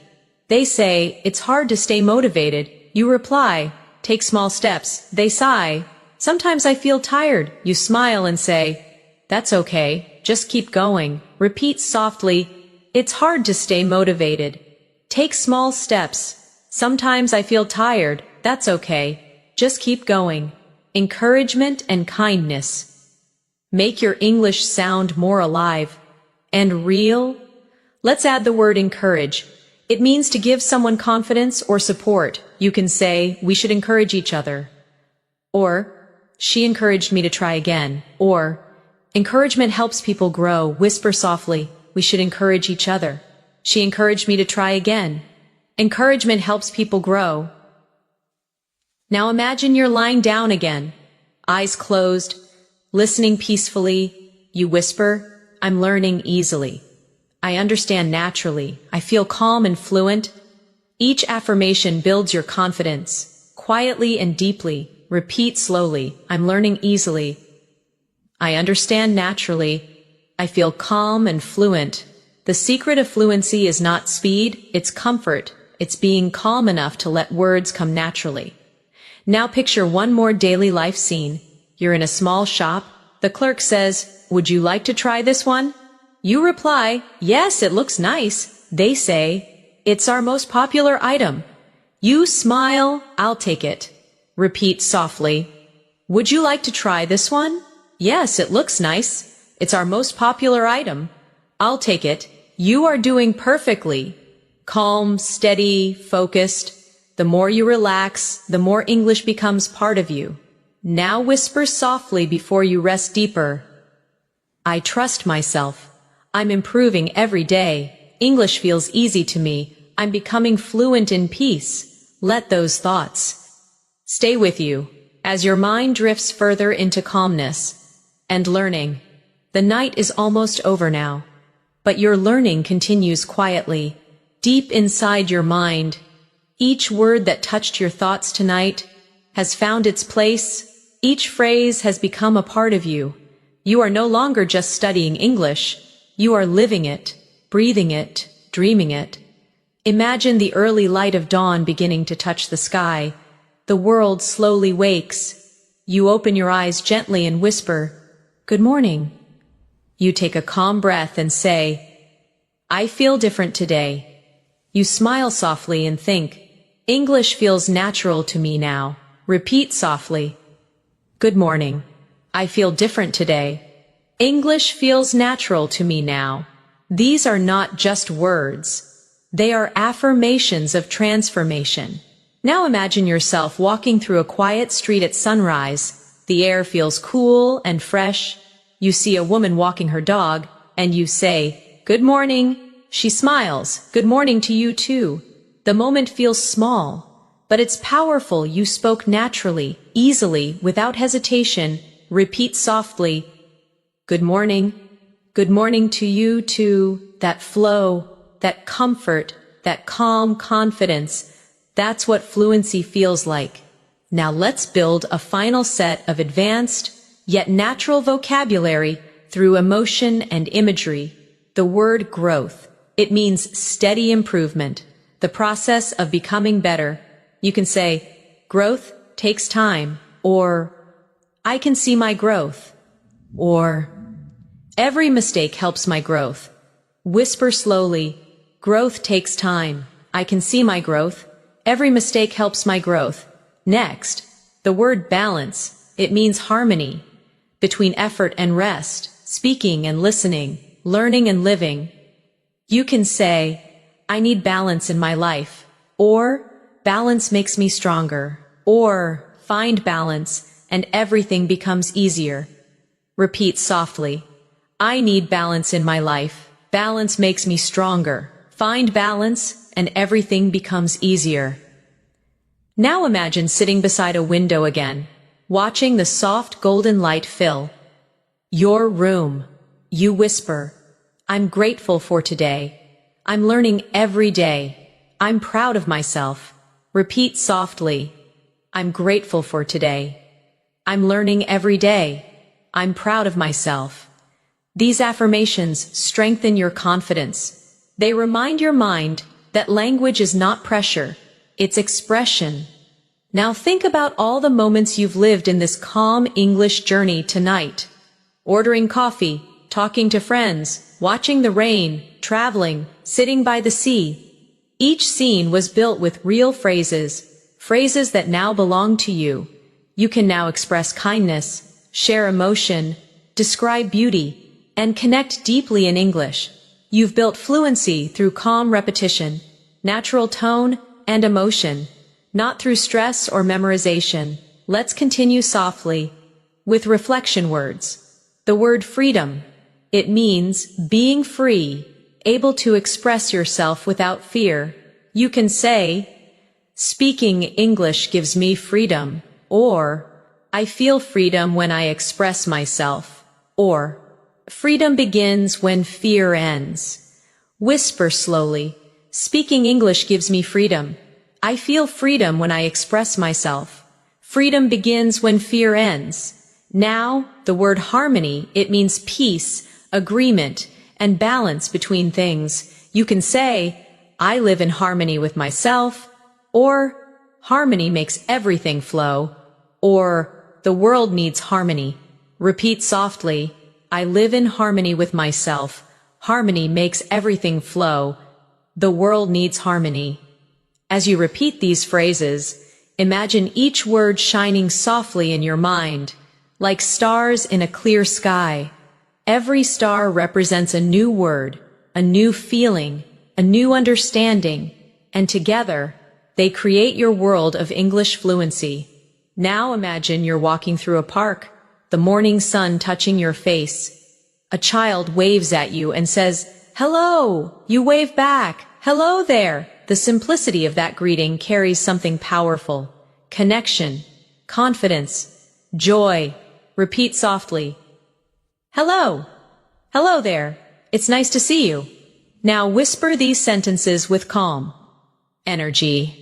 They say, it's hard to stay motivated. You reply, take small steps. They sigh, sometimes I feel tired. You smile and say, that's okay, just keep going. Repeat softly, it's hard to stay motivated. Take small steps. Sometimes I feel tired. That's okay, just keep going. Encouragement and kindness. Make your English sound more alive and real. Let's add the word encourage. It means to give someone confidence or support. You can say, we should encourage each other. Or, she encouraged me to try again. Or, encouragement helps people grow. Whisper softly, we should encourage each other. She encouraged me to try again. Encouragement helps people grow. Now imagine you're lying down again, eyes closed, listening peacefully. You whisper, I'm learning easily. I understand naturally. I feel calm and fluent. Each affirmation builds your confidence. Quietly and deeply, repeat slowly. I'm learning easily. I understand naturally. I feel calm and fluent. The secret of fluency is not speed, it's comfort. It's being calm enough to let words come naturally. Now picture one more daily life scene. You're in a small shop. The clerk says, would you like to try this one? You reply, yes, it looks nice. They say, it's our most popular item. You smile, I'll take it. Repeat softly, would you like to try this one? Yes, it looks nice. It's our most popular item. I'll take it. You are doing perfectly. Calm, steady, focused. The more you relax, the more English becomes part of you. Now whisper softly before you rest deeper. I trust myself. I'm improving every day. English feels easy to me. I'm becoming fluent in peace. Let those thoughts stay with you as your mind drifts further into calmness and learning. The night is almost over now, but your learning continues quietly, deep inside your mind. Each word that touched your thoughts tonight has found its place. Each phrase has become a part of you. You are no longer just studying English. You are living it, breathing it, dreaming it. Imagine the early light of dawn beginning to touch the sky. The world slowly wakes. You open your eyes gently and whisper, good morning. You take a calm breath and say, I feel different today. You smile softly and think, English feels natural to me now. Repeat softly, good morning. I feel different today. English feels natural to me now. These are not just words. They are affirmations of transformation. Now imagine yourself walking through a quiet street at sunrise. The air feels cool and fresh. You see a woman walking her dog, and you say, good morning. She smiles, good morning to you too. The moment feels small, but it's powerful. You spoke naturally, easily, without hesitation. Repeat softly. Good morning. Good morning to you too. That flow, that comfort, that calm confidence. That's what fluency feels like. Now let's build a final set of advanced, yet natural vocabulary through emotion and imagery. The word growth. It means steady improvement, the process of becoming better. You can say, growth takes time, or I can see my growth, or every mistake helps my growth. Whisper slowly, growth takes time. I can see my growth. Every mistake helps my growth. Next, the word balance. It means harmony between effort and rest, speaking and listening, learning and living. You can say, I need balance in my life, or balance makes me stronger, or find balance and everything becomes easier. Repeat softly. I need balance in my life. Balance makes me stronger. Find balance and everything becomes easier. Now imagine sitting beside a window again, watching the soft golden light fill your room. You whisper, I'm grateful for today. I'm learning every day. I'm proud of myself. Repeat softly. I'm grateful for today. I'm learning every day. I'm proud of myself. These affirmations strengthen your confidence. They remind your mind that language is not pressure, it's expression. Now think about all the moments you've lived in this calm English journey tonight. Ordering coffee, talking to friends, watching the rain, traveling, sitting by the sea. Each scene was built with real phrases, phrases that now belong to you. You can now express kindness, share emotion, describe beauty, and connect deeply in English. You've built fluency through calm repetition, natural tone, and emotion, not through stress or memorization. Let's continue softly with reflection words. The word freedom. It means being free, able to express yourself without fear. You can say, speaking English gives me freedom, or I feel freedom when I express myself, or freedom begins when fear ends. Whisper slowly, speaking English gives me freedom. I feel freedom when I express myself. Freedom begins when fear ends. Now, the word harmony, it means peace, agreement, and balance between things. You can say, I live in harmony with myself, or harmony makes everything flow, or the world needs harmony. Repeat softly, I live in harmony with myself. Harmony makes everything flow. The world needs harmony. As you repeat these phrases, imagine each word shining softly in your mind, like stars in a clear sky. Every star represents a new word, a new feeling, a new understanding, and together, they create your world of English fluency. Now imagine you're walking through a park, the morning sun touching your face. A child waves at you and says, hello! You wave back, hello there! The simplicity of that greeting carries something powerful. Connection, confidence, joy. Repeat softly. Hello. Hello there. It's nice to see you. Now whisper these sentences with calm energy.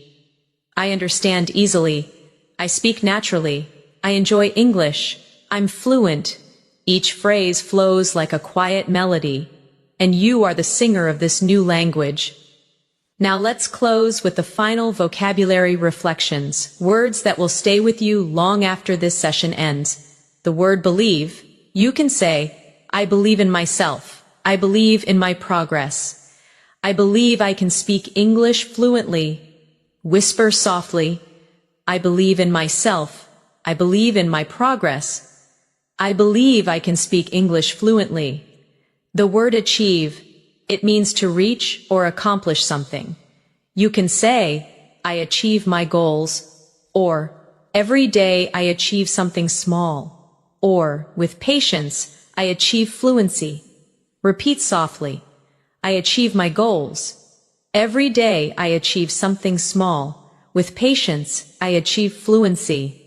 I understand easily. I speak naturally. I enjoy English. I'm fluent. Each phrase flows like a quiet melody, and you are the singer of this new language. Now let's close with the final vocabulary reflections, words that will stay with you long after this session ends. The word believe. You can say, I believe in myself. I believe in my progress. I believe I can speak English fluently. Whisper softly, I believe in myself. I believe in my progress. I believe I can speak English fluently. The word achieve. It means to reach or accomplish something. You can say, I achieve my goals, or every day I achieve something small, or with patience, I achieve fluency. Repeat softly, I achieve my goals. Every day I achieve something small. With patience, I achieve fluency.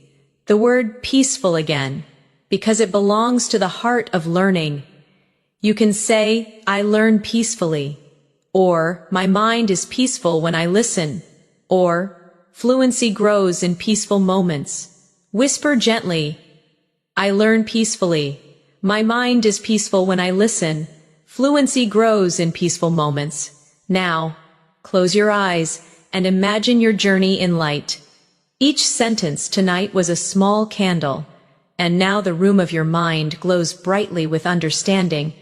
The word peaceful again. because it belongs to the heart of learning. You can say, I learn peacefully, or my mind is peaceful when I listen, or fluency grows in peaceful moments. Whisper gently, I learn peacefully. My mind is peaceful when I listen. Fluency grows in peaceful moments. Now, close your eyes and imagine your journey in light. Each sentence tonight was a small candle, and now the room of your mind glows brightly with understanding.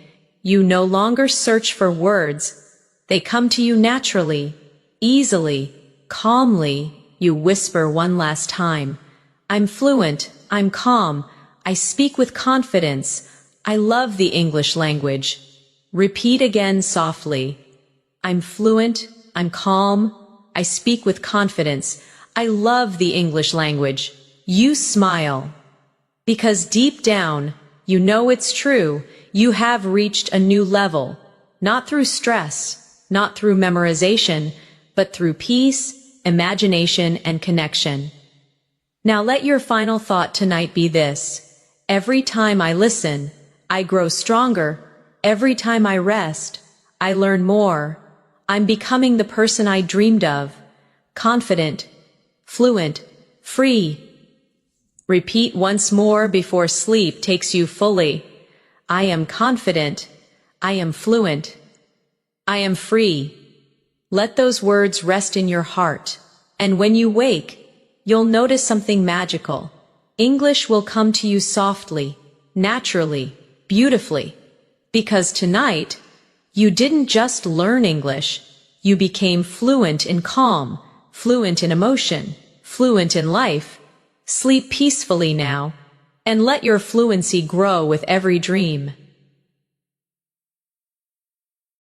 You no longer search for words. They come to you naturally, easily, calmly. You whisper one last time, I'm fluent, I'm calm, I speak with confidence, I love the English language. Repeat again softly, I'm fluent, I'm calm, I speak with confidence, I love the English language. You smile, because deep down, you know it's true, you have reached a new level, not through stress, not through memorization, but through peace, imagination, and connection. Now let your final thought tonight be this. Every time I listen, I grow stronger. Every time I rest, I learn more. I'm becoming the person I dreamed of. Confident, fluent, free. Repeat once more before sleep takes you fully. I am confident. I am fluent. I am free. Let those words rest in your heart, and when you wake, you'll notice something magical. English will come to you softly, naturally, beautifully. Because tonight, you didn't just learn English, you became fluent in calm, fluent in emotion, fluent in life. Sleep peacefully now, and let your fluency grow with every dream.